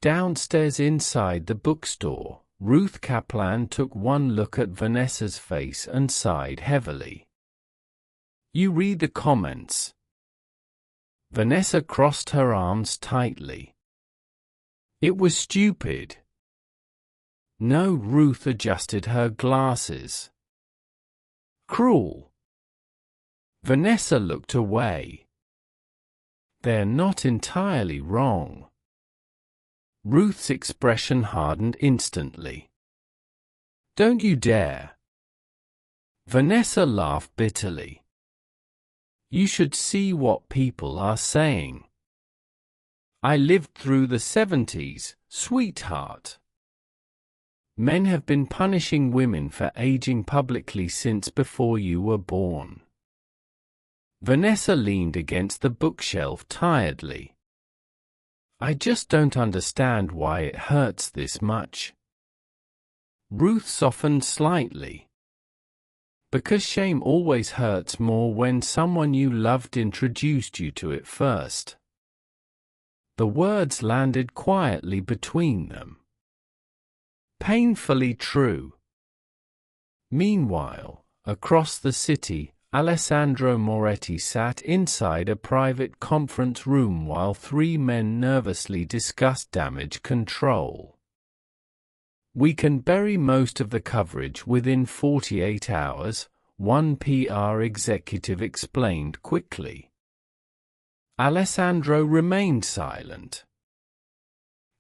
Downstairs inside the bookstore, Ruth Kaplan took one look at Vanessa's face and sighed heavily. You read the comments. Vanessa crossed her arms tightly. It was stupid. No, Ruth adjusted her glasses. Cruel. Vanessa looked away. They're not entirely wrong. Ruth's expression hardened instantly. Don't you dare. Vanessa laughed bitterly. You should see what people are saying. I lived through the 70s, sweetheart. Men have been punishing women for aging publicly since before you were born. Vanessa leaned against the bookshelf tiredly. I just don't understand why it hurts this much. Ruth softened slightly. Because shame always hurts more when someone you loved introduced you to it first. The words landed quietly between them. Painfully true. Meanwhile, across the city, Alessandro Moretti sat inside a private conference room while three men nervously discussed damage control. We can bury most of the coverage within 48 hours, one PR executive explained quickly. Alessandro remained silent.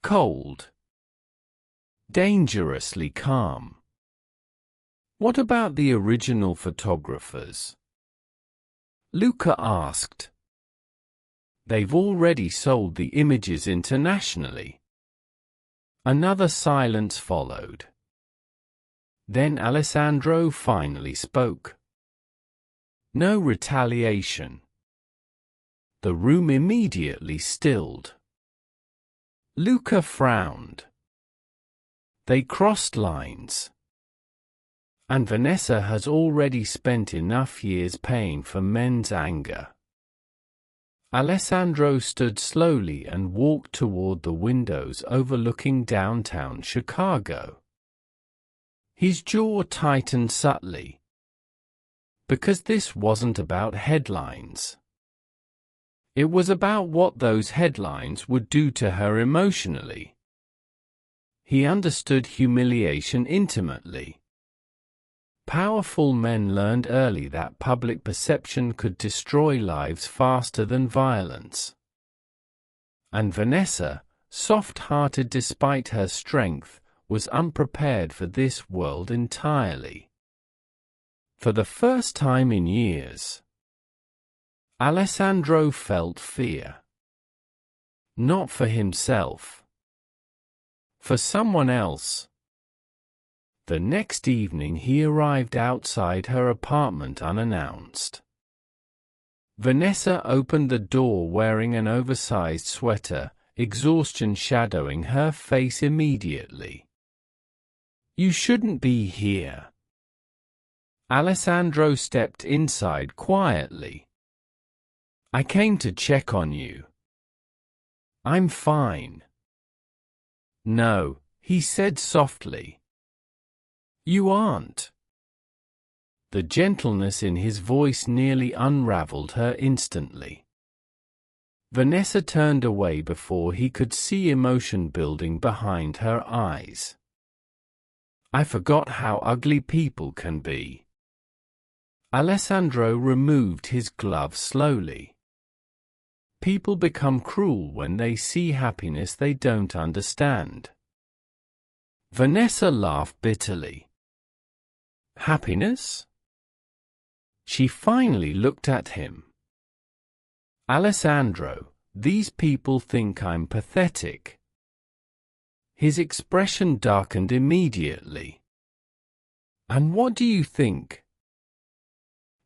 Cold. Dangerously calm. What about the original photographers? Luca asked. They've already sold the images internationally. Another silence followed. Then Alessandro finally spoke. No retaliation. The room immediately stilled. Luca frowned. They crossed lines. And Vanessa has already spent enough years paying for men's anger. Alessandro stood slowly and walked toward the windows overlooking downtown Chicago. His jaw tightened subtly. Because this wasn't about headlines. It was about what those headlines would do to her emotionally. He understood humiliation intimately. Powerful men learned early that public perception could destroy lives faster than violence. And Vanessa, soft-hearted despite her strength, was unprepared for this world entirely. For the first time in years, Alessandro felt fear. Not for himself. For someone else. The next evening he arrived outside her apartment unannounced. Vanessa opened the door wearing an oversized sweater, exhaustion shadowing her face immediately. "You shouldn't be here." Alessandro stepped inside quietly. "I came to check on you." "I'm fine." "No," he said softly. "You aren't." The gentleness in his voice nearly unraveled her instantly. Vanessa turned away before he could see emotion building behind her eyes. "I forgot how ugly people can be." Alessandro removed his glove slowly. People become cruel when they see happiness they don't understand. Vanessa laughed bitterly. Happiness? She finally looked at him. "Alessandro, these people think I'm pathetic." His expression darkened immediately. "And what do you think?"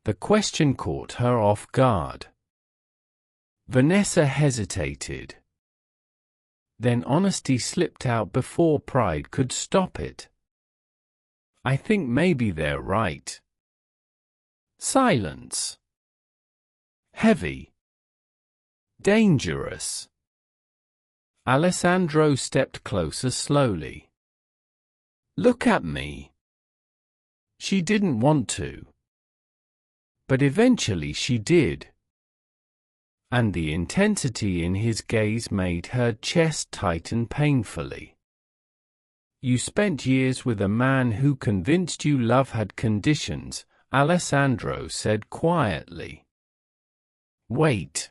The question caught her off guard. Vanessa hesitated. Then honesty slipped out before pride could stop it. "I think maybe they're right." Silence. Heavy. Dangerous. Alessandro stepped closer slowly. "Look at me." She didn't want to. But eventually she did. And the intensity in his gaze made her chest tighten painfully. "You spent years with a man who convinced you love had conditions," Alessandro said quietly. "Wait.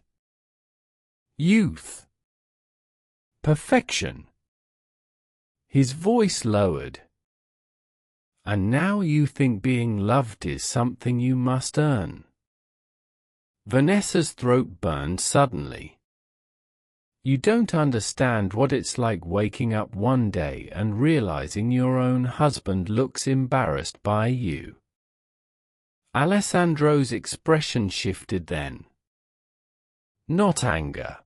Youth. Perfection." His voice lowered. "And now you think being loved is something you must earn." Vanessa's throat burned suddenly. "You don't understand what it's like waking up one day and realizing your own husband looks embarrassed by you." Alessandro's expression shifted then. Not anger.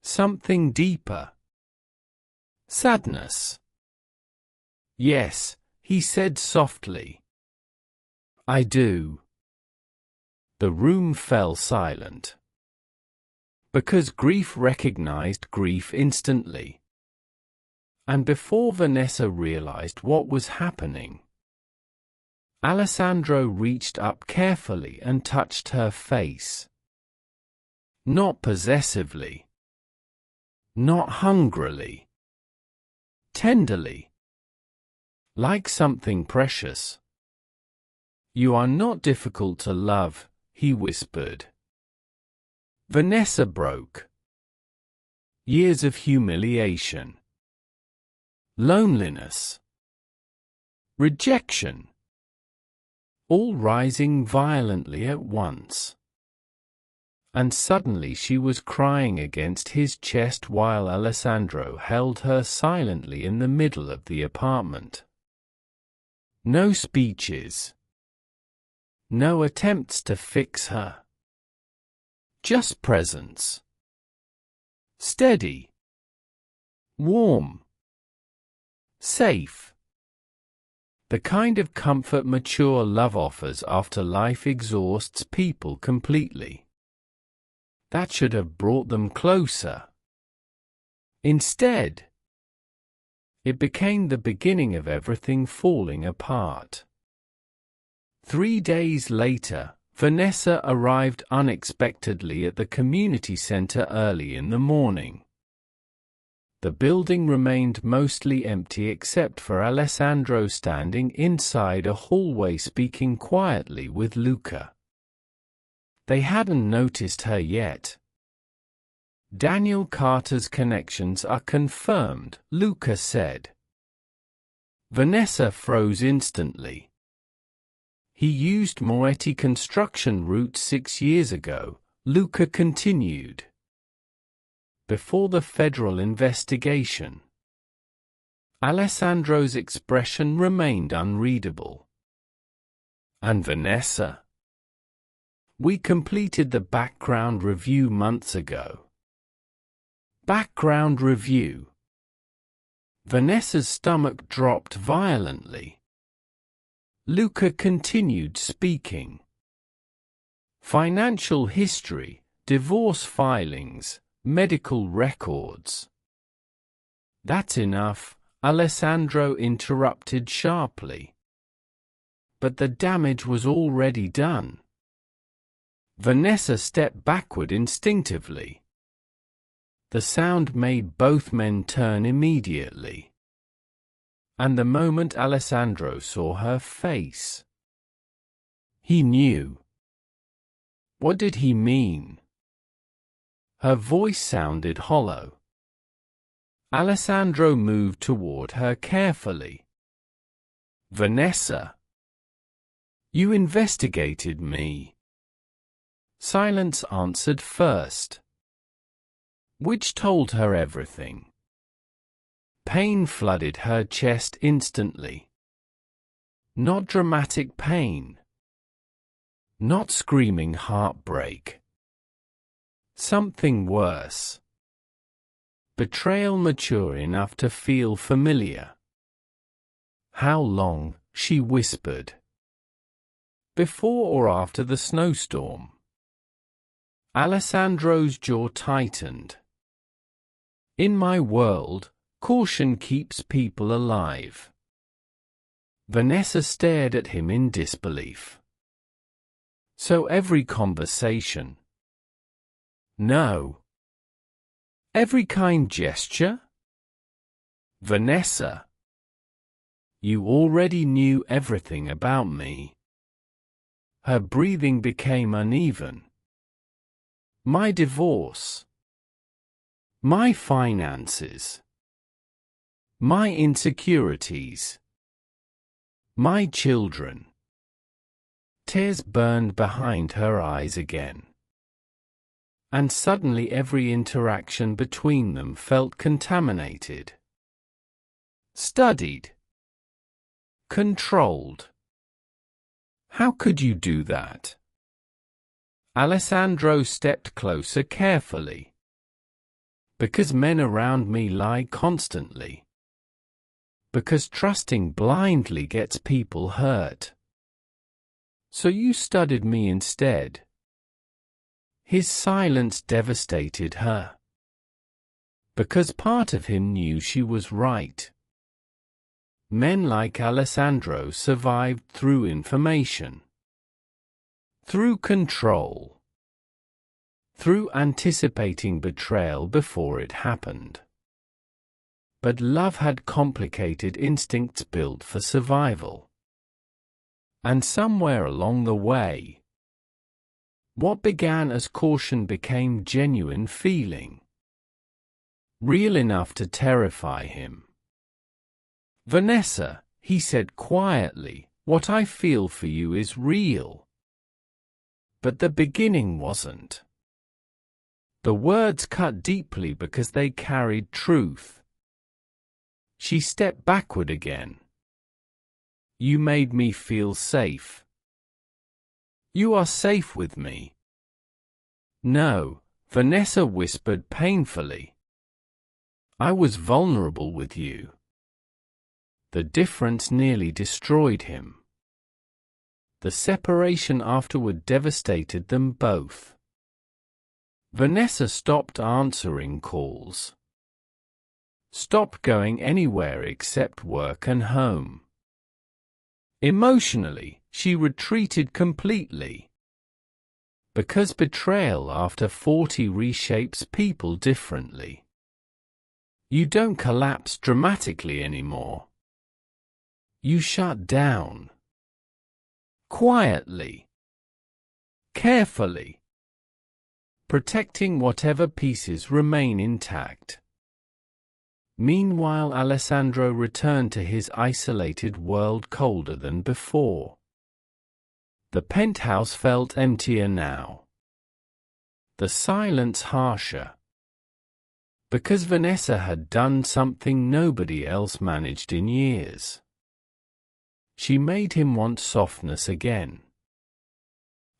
Something deeper. Sadness. "Yes," he said softly. "I do." The room fell silent. Because grief recognized grief instantly. And before Vanessa realized what was happening, Alessandro reached up carefully and touched her face. Not possessively. Not hungrily. Tenderly. Like something precious. "You are not difficult to love," he whispered. Vanessa broke. Years of humiliation. Loneliness. Rejection. All rising violently at once. And suddenly she was crying against his chest while Alessandro held her silently in the middle of the apartment. No speeches. No attempts to fix her. Just presence. Steady. Warm. Safe. The kind of comfort mature love offers after life exhausts people completely. That should have brought them closer. Instead, it became the beginning of everything falling apart. 3 days later, Vanessa arrived unexpectedly at the community center early in the morning. The building remained mostly empty except for Alessandro standing inside a hallway speaking quietly with Luca. They hadn't noticed her yet. Daniel Carter's connections are confirmed, Luca said. Vanessa froze instantly. He used Moretti construction route 6 years ago, Luca continued. Before the federal investigation. Alessandro's expression remained unreadable. And Vanessa? We completed the background review months ago. Background review. Vanessa's stomach dropped violently. Luca continued speaking. Financial history, divorce filings, medical records. That's enough, Alessandro interrupted sharply. But the damage was already done. Vanessa stepped backward instinctively. The sound made both men turn immediately. And the moment Alessandro saw her face, he knew. What did he mean? Her voice sounded hollow. Alessandro moved toward her carefully. Vanessa, you investigated me. Silence answered first. Which told her everything. Pain flooded her chest instantly. Not dramatic pain. Not screaming heartbreak. Something worse. Betrayal mature enough to feel familiar. How long, she whispered. Before or after the snowstorm? Alessandro's jaw tightened. In my world, caution keeps people alive. Vanessa stared at him in disbelief. So every conversation? No. Every kind gesture? Vanessa, you already knew everything about me. Her breathing became uneven. My divorce. My finances. My insecurities. My children. Tears burned behind her eyes again. And suddenly every interaction between them felt contaminated. Studied. Controlled. How could you do that? Alessandro stepped closer carefully. Because men around me lie constantly. Because trusting blindly gets people hurt. So you studied me instead. His silence devastated her. Because part of him knew she was right. Men like Alessandro survived through information. Through control. Through anticipating betrayal before it happened. But love had complicated instincts built for survival. And somewhere along the way, what began as caution became genuine feeling. Real enough to terrify him. Vanessa, he said quietly, what I feel for you is real. But the beginning wasn't. The words cut deeply because they carried truth. She stepped backward again. You made me feel safe. You are safe with me. No, Vanessa whispered painfully. I was vulnerable with you. The difference nearly destroyed him. The separation afterward devastated them both. Vanessa stopped answering calls. Stopped going anywhere except work and home. Emotionally, she retreated completely. Because betrayal after 40 reshapes people differently. You don't collapse dramatically anymore. You shut down. Quietly. Carefully. Protecting whatever pieces remain intact. Meanwhile, Alessandro returned to his isolated world colder than before. The penthouse felt emptier now. The silence harsher. Because Vanessa had done something nobody else managed in years. She made him want softness again.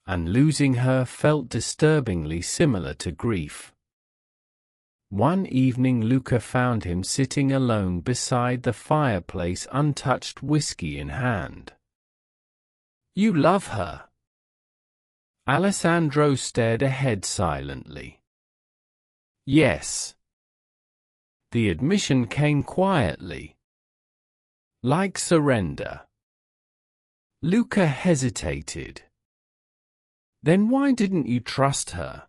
And losing her felt disturbingly similar to grief. One evening Luca found him sitting alone beside the fireplace, untouched whiskey in hand. You love her? Alessandro stared ahead silently. Yes. The admission came quietly. Like surrender. Luca hesitated. Then why didn't you trust her?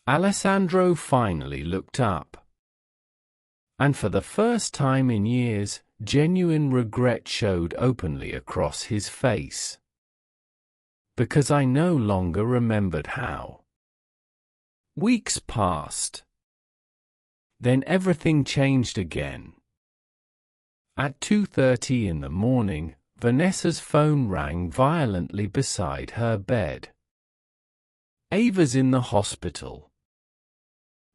Alessandro finally looked up. And for the first time in years, genuine regret showed openly across his face. Because I no longer remembered how. Weeks passed. Then everything changed again. At 2:30 in the morning, Vanessa's phone rang violently beside her bed. Ava's in the hospital.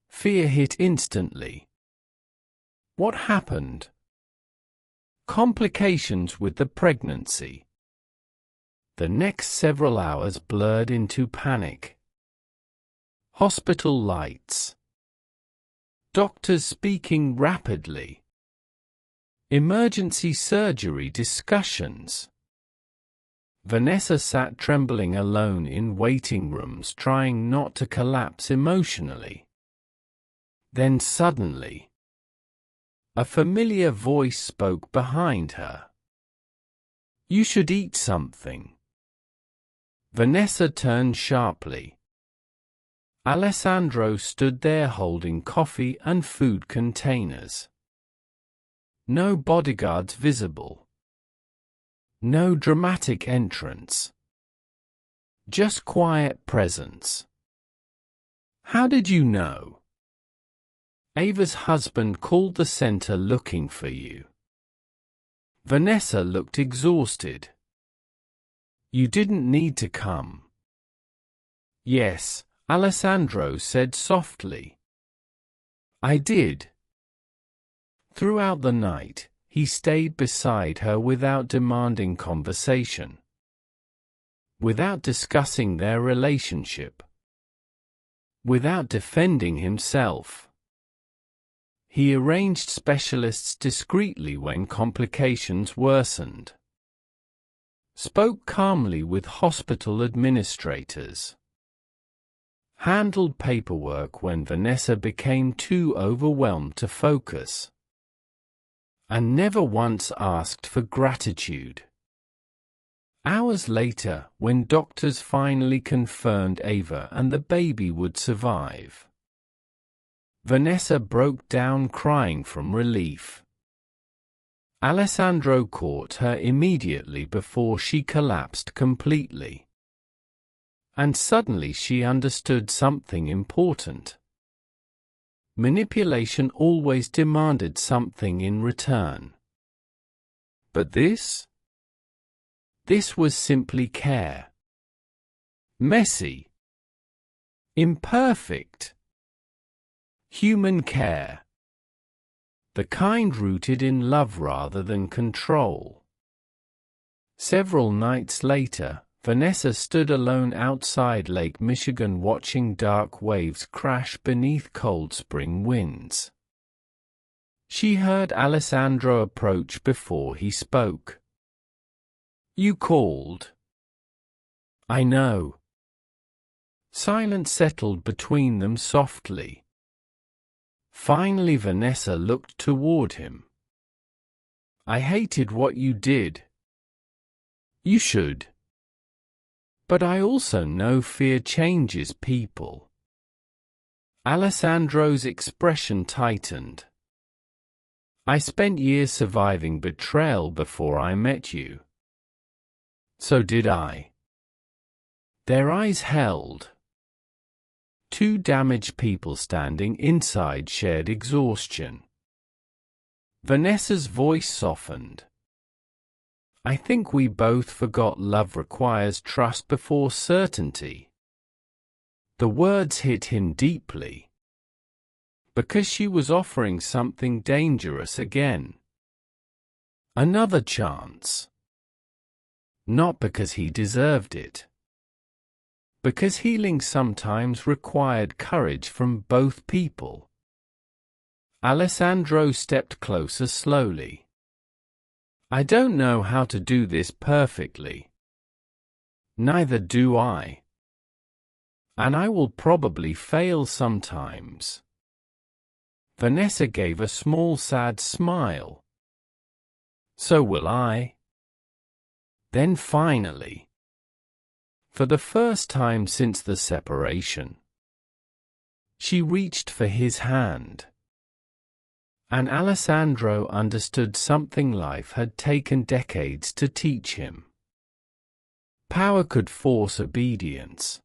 Fear hit instantly. What happened? Complications with the pregnancy. The next several hours blurred into panic. Hospital lights. Doctors speaking rapidly. Emergency surgery discussions. Vanessa sat trembling alone in waiting rooms, trying not to collapse emotionally. Then suddenly, a familiar voice spoke behind her. You should eat something. Vanessa turned sharply. Alessandro stood there holding coffee and food containers. No bodyguards visible. No dramatic entrance. Just quiet presence. How did you know? Ava's husband called the center looking for you. Vanessa looked exhausted. You didn't need to come. Yes, Alessandro said softly. I did. Throughout the night, he stayed beside her without demanding conversation. Without discussing their relationship. Without defending himself. He arranged specialists discreetly when complications worsened. Spoke calmly with hospital administrators. Handled paperwork when Vanessa became too overwhelmed to focus. And never once asked for gratitude. Hours later, when doctors finally confirmed Ava and the baby would survive, Vanessa broke down crying from relief. Alessandro caught her immediately before she collapsed completely. And suddenly she understood something important. Manipulation always demanded something in return. But this? This was simply care. Messy. Imperfect. Human care. The kind rooted in love rather than control. Several nights later, Vanessa stood alone outside Lake Michigan watching dark waves crash beneath cold spring winds. She heard Alessandro approach before he spoke. "You called." "I know." Silence settled between them softly. Finally Vanessa looked toward him. "I hated what you did." "You should. But I also know fear changes people." Alessandro's expression tightened. "I spent years surviving betrayal before I met you." "So did I." Their eyes held. Two damaged people standing inside shared exhaustion. Vanessa's voice softened. "I think we both forgot love requires trust before certainty." The words hit him deeply. Because she was offering something dangerous again. Another chance. Not because he deserved it. Because healing sometimes required courage from both people. Alessandro stepped closer slowly. "I don't know how to do this perfectly." "Neither do I. And I will probably fail sometimes." Vanessa gave a small sad smile. "So will I." Then finally, for the first time since the separation, she reached for his hand. And Alessandro understood something life had taken decades to teach him. Power could force obedience.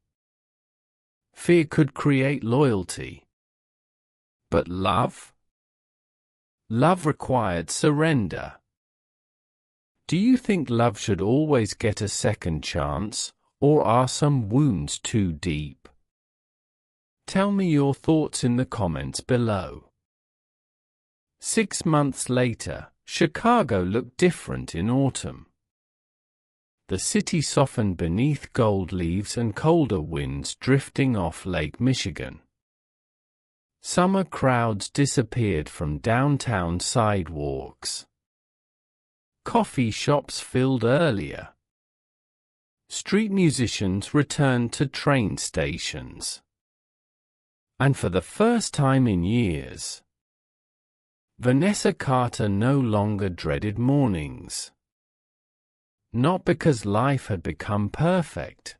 Fear could create loyalty. But love? Love required surrender. Do you think love should always get a second chance, or are some wounds too deep? Tell me your thoughts in the comments below. 6 months later, Chicago looked different in autumn. The city softened beneath gold leaves and colder winds drifting off Lake Michigan. Summer crowds disappeared from downtown sidewalks. Coffee shops filled earlier. Street musicians returned to train stations. And for the first time in years, Vanessa Carter no longer dreaded mornings. Not because life had become perfect,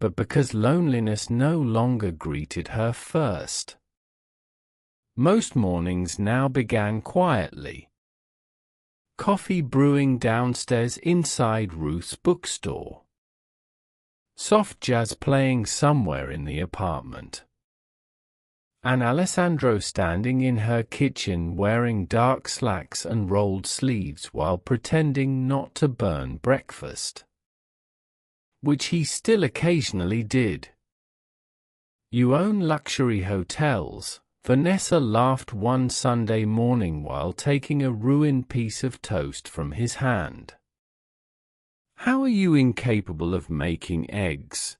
but because loneliness no longer greeted her first. Most mornings now began quietly. Coffee brewing downstairs inside Ruth's bookstore. Soft jazz playing somewhere in the apartment. And Alessandro standing in her kitchen wearing dark slacks and rolled sleeves while pretending not to burn breakfast. Which he still occasionally did. "You own luxury hotels," Vanessa laughed one Sunday morning while taking a ruined piece of toast from his hand. "How are you incapable of making eggs?"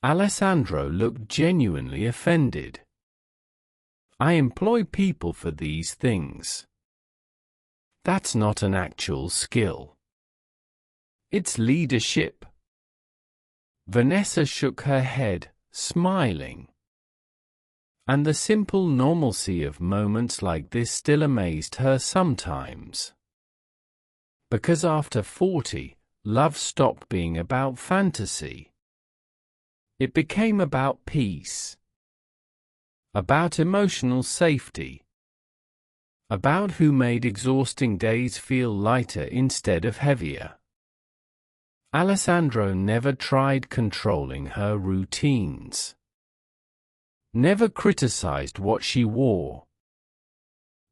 Alessandro looked genuinely offended. "I employ people for these things. That's not an actual skill. It's leadership." Vanessa shook her head, smiling. And the simple normalcy of moments like this still amazed her sometimes. Because after 40, love stopped being about fantasy. It became about peace. About emotional safety. About who made exhausting days feel lighter instead of heavier. Alessandro never tried controlling her routines. Never criticized what she wore.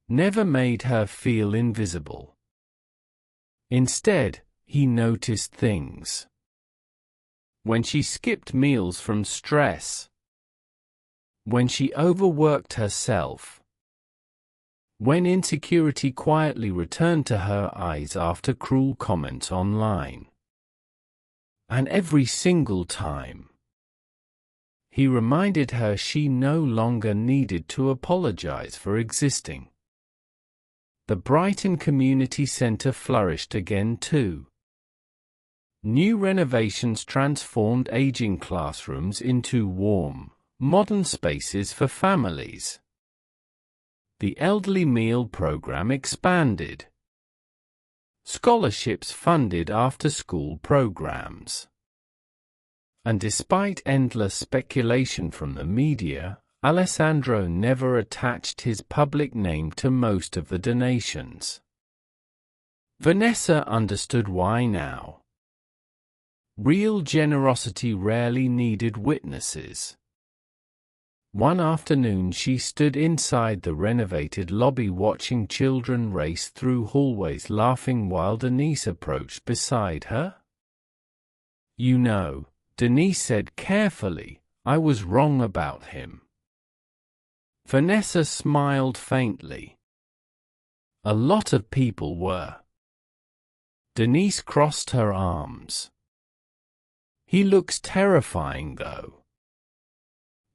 Never made her feel invisible. Instead, he noticed things. When she skipped meals from stress. When she overworked herself. When insecurity quietly returned to her eyes after cruel comments online. And every single time, he reminded her she no longer needed to apologize for existing. The Brighton Community Centre flourished again too. New renovations transformed aging classrooms into warm, modern spaces for families. The elderly meal program expanded. Scholarships funded after-school programs. And despite endless speculation from the media, Alessandro never attached his public name to most of the donations. Vanessa understood why now. Real generosity rarely needed witnesses. One afternoon she stood inside the renovated lobby watching children race through hallways laughing while Denise approached beside her. "You know," Denise said carefully, "I was wrong about him." Vanessa smiled faintly. "A lot of people were." Denise crossed her arms. "He looks terrifying though."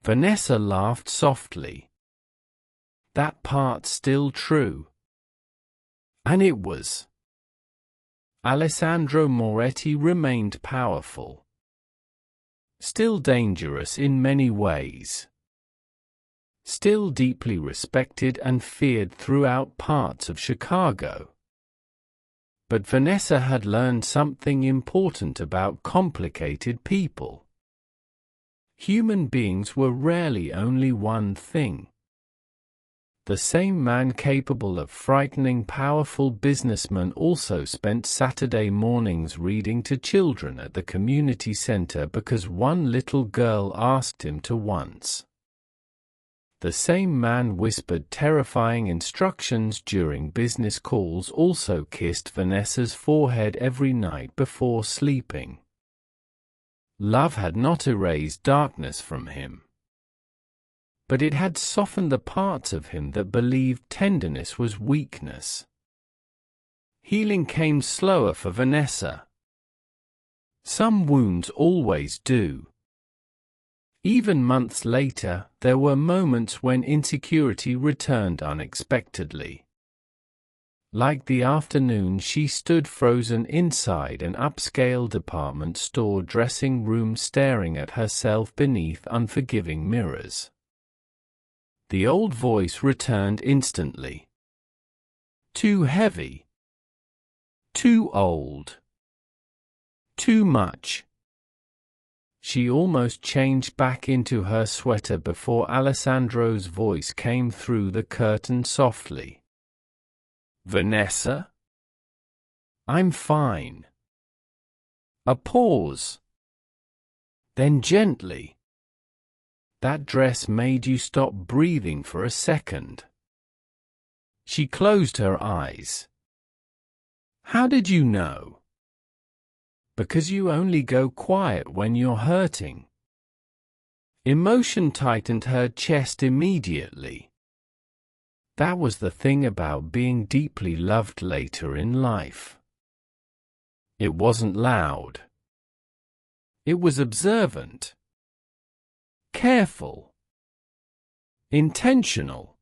Vanessa laughed softly. "That part's still true." And it was. Alessandro Moretti remained powerful. Still dangerous in many ways. Still deeply respected and feared throughout parts of Chicago. But Vanessa had learned something important about complicated people. Human beings were rarely only one thing. The same man capable of frightening powerful businessmen also spent Saturday mornings reading to children at the community center because one little girl asked him to once. The same man whispered terrifying instructions during business calls also kissed Vanessa's forehead every night before sleeping. Love had not erased darkness from him. But it had softened the parts of him that believed tenderness was weakness. Healing came slower for Vanessa. Some wounds always do. Even months later, there were moments when insecurity returned unexpectedly. Like the afternoon she stood frozen inside an upscale department store dressing room staring at herself beneath unforgiving mirrors. The old voice returned instantly. Too heavy. Too old. Too much. She almost changed back into her sweater before Alessandro's voice came through the curtain softly. "Vanessa? I'm fine." A pause. Then gently. "That dress made you stop breathing for a second." She closed her eyes. "How did you know?" "Because you only go quiet when you're hurting." Emotion tightened her chest immediately. That was the thing about being deeply loved later in life. It wasn't loud. It was observant. Careful. Intentional.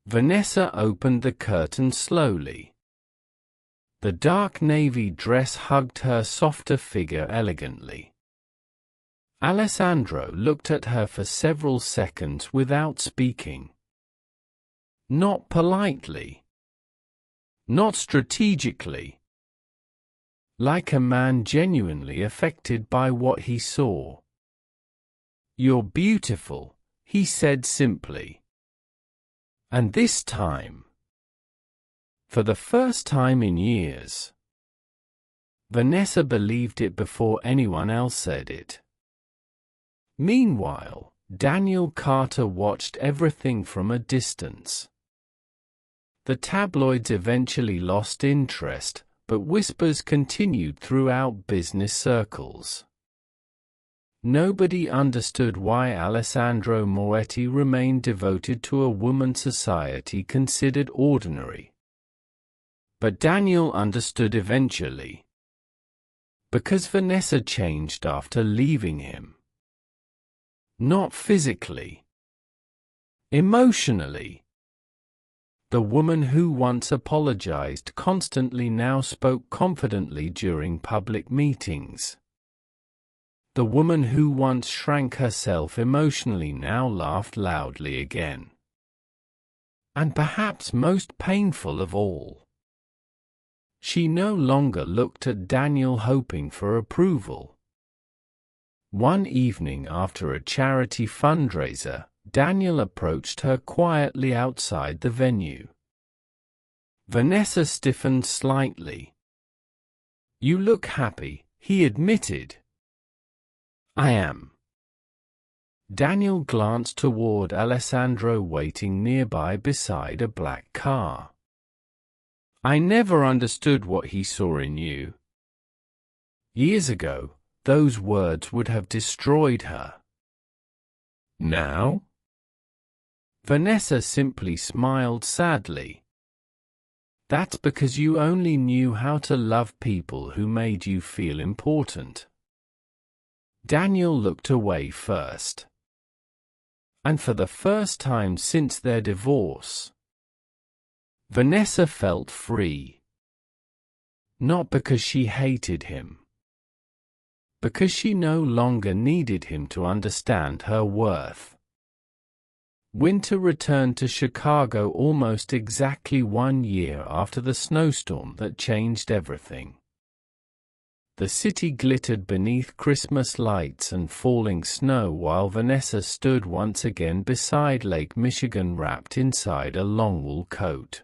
Vanessa opened the curtain slowly. The dark navy dress hugged her softer figure elegantly. Alessandro looked at her for several seconds without speaking. Not politely. Not strategically. Like a man genuinely affected by what he saw. "You're beautiful," he said simply. And this time, for the first time in years, Vanessa believed it before anyone else said it. Meanwhile, Daniel Carter watched everything from a distance. The tabloids eventually lost interest, but whispers continued throughout business circles. Nobody understood why Alessandro Moretti remained devoted to a woman society considered ordinary. But Daniel understood eventually. Because Vanessa changed after leaving him. Not physically. Emotionally. The woman who once apologized constantly now spoke confidently during public meetings. The woman who once shrank herself emotionally now laughed loudly again. And perhaps most painful of all, she no longer looked at Daniel hoping for approval. One evening after a charity fundraiser, Daniel approached her quietly outside the venue. Vanessa stiffened slightly. "You look happy," he admitted. "I am." Daniel glanced toward Alessandro waiting nearby beside a black car. "I never understood what he saw in you." Years ago, those words would have destroyed her. Now? Vanessa simply smiled sadly. "That's because you only knew how to love people who made you feel important." Daniel looked away first. And for the first time since their divorce, Vanessa felt free. Not because she hated him. Because she no longer needed him to understand her worth. Winter returned to Chicago almost exactly 1 year after the snowstorm that changed everything. The city glittered beneath Christmas lights and falling snow while Vanessa stood once again beside Lake Michigan wrapped inside a long wool coat.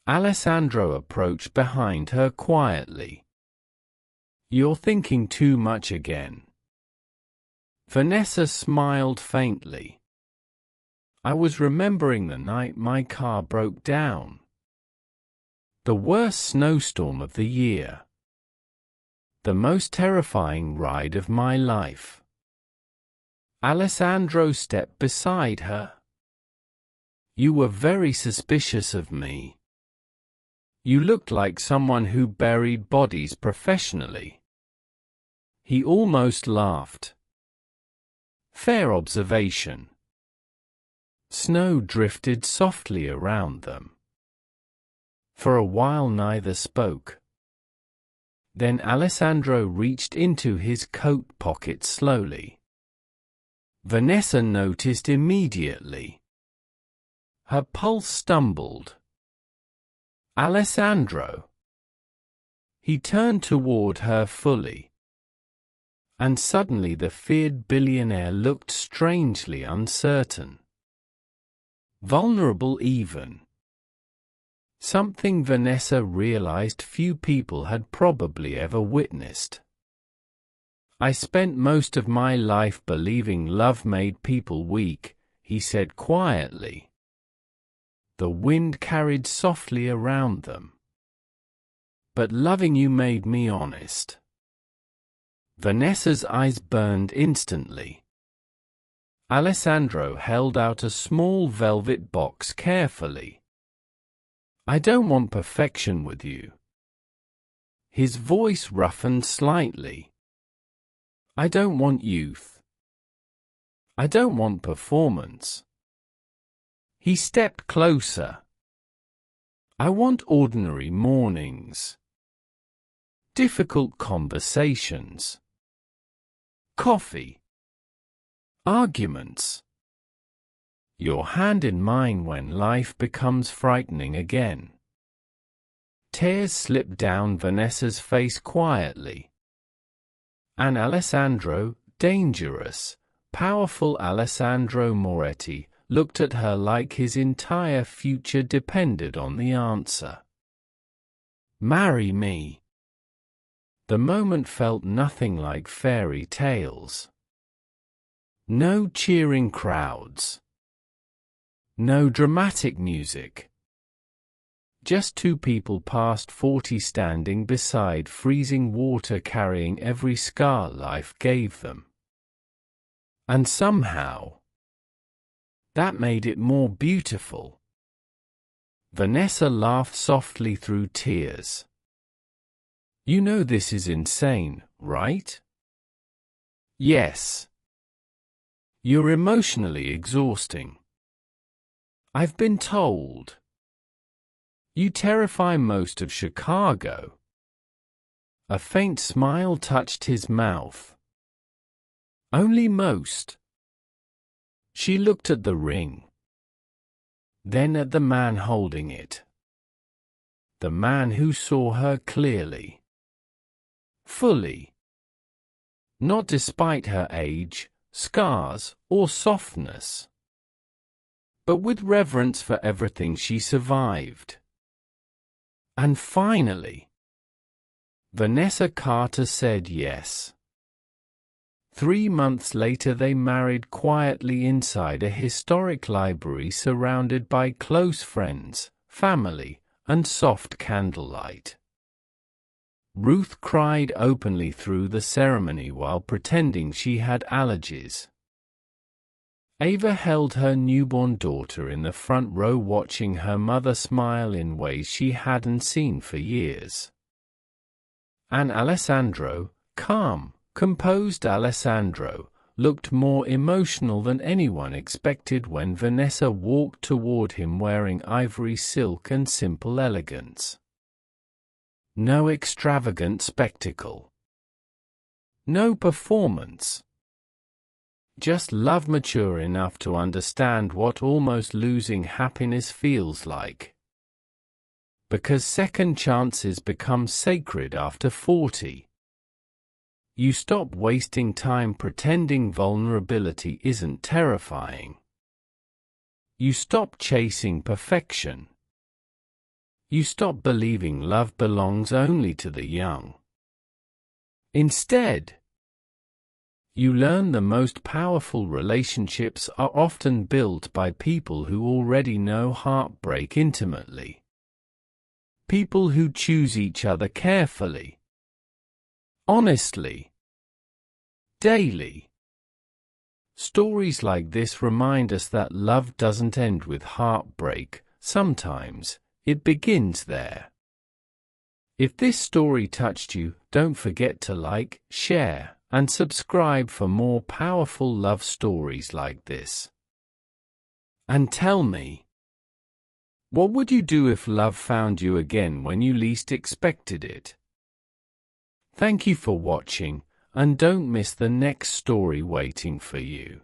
Alessandro approached behind her quietly. "You're thinking too much again." Vanessa smiled faintly. "I was remembering the night my car broke down. The worst snowstorm of the year. The most terrifying ride of my life." Alessandro stepped beside her. "You were very suspicious of me. You looked like someone who buried bodies professionally." He almost laughed. "Fair observation." Snow drifted softly around them. For a while neither spoke. Then Alessandro reached into his coat pocket slowly. Vanessa noticed immediately. Her pulse stumbled. "Alessandro." He turned toward her fully. And suddenly the feared billionaire looked strangely uncertain. Vulnerable even. Something Vanessa realized few people had probably ever witnessed. "I spent most of my life believing love made people weak," he said quietly. The wind carried softly around them. "But loving you made me honest." Vanessa's eyes burned instantly. Alessandro held out a small velvet box carefully. "I don't want perfection with you." His voice roughened slightly. "I don't want youth. I don't want performance." He stepped closer. "I want ordinary mornings. Difficult conversations. Coffee. Arguments. Your hand in mine when life becomes frightening again." Tears slipped down Vanessa's face quietly. And Alessandro, dangerous, powerful Alessandro Moretti, looked at her like his entire future depended on the answer. "Marry me." The moment felt nothing like fairy tales. No cheering crowds. No dramatic music. Just two people past 40 standing beside freezing water carrying every scar life gave them. And somehow, that made it more beautiful. Vanessa laughed softly through tears. You know this is insane, right? Yes. You're emotionally exhausting. I've been told. You terrify most of Chicago. A faint smile touched his mouth. Only most. She looked at the ring. Then at the man holding it. The man who saw her clearly. Fully. Not despite her age, scars, or softness. But with reverence for everything she survived. And finally, Vanessa Carter said yes. 3 months later they married quietly inside a historic library surrounded by close friends, family, and soft candlelight. Ruth cried openly through the ceremony while pretending she had allergies. Ava held her newborn daughter in the front row watching her mother smile in ways she hadn't seen for years. And Alessandro, calm, composed Alessandro, looked more emotional than anyone expected when Vanessa walked toward him wearing ivory silk and simple elegance. No extravagant spectacle. No performance. Just love mature enough to understand what almost losing happiness feels like. Because second chances become sacred after 40. You stop wasting time pretending vulnerability isn't terrifying. You stop chasing perfection. You stop believing love belongs only to the young. Instead, you learn the most powerful relationships are often built by people who already know heartbreak intimately. People who choose each other carefully. Honestly. Daily. Stories like this remind us that love doesn't end with heartbreak, sometimes it begins there. If this story touched you, don't forget to like, share, and subscribe for more powerful love stories like this. And tell me, what would you do if love found you again when you least expected it? Thank you for watching, and don't miss the next story waiting for you.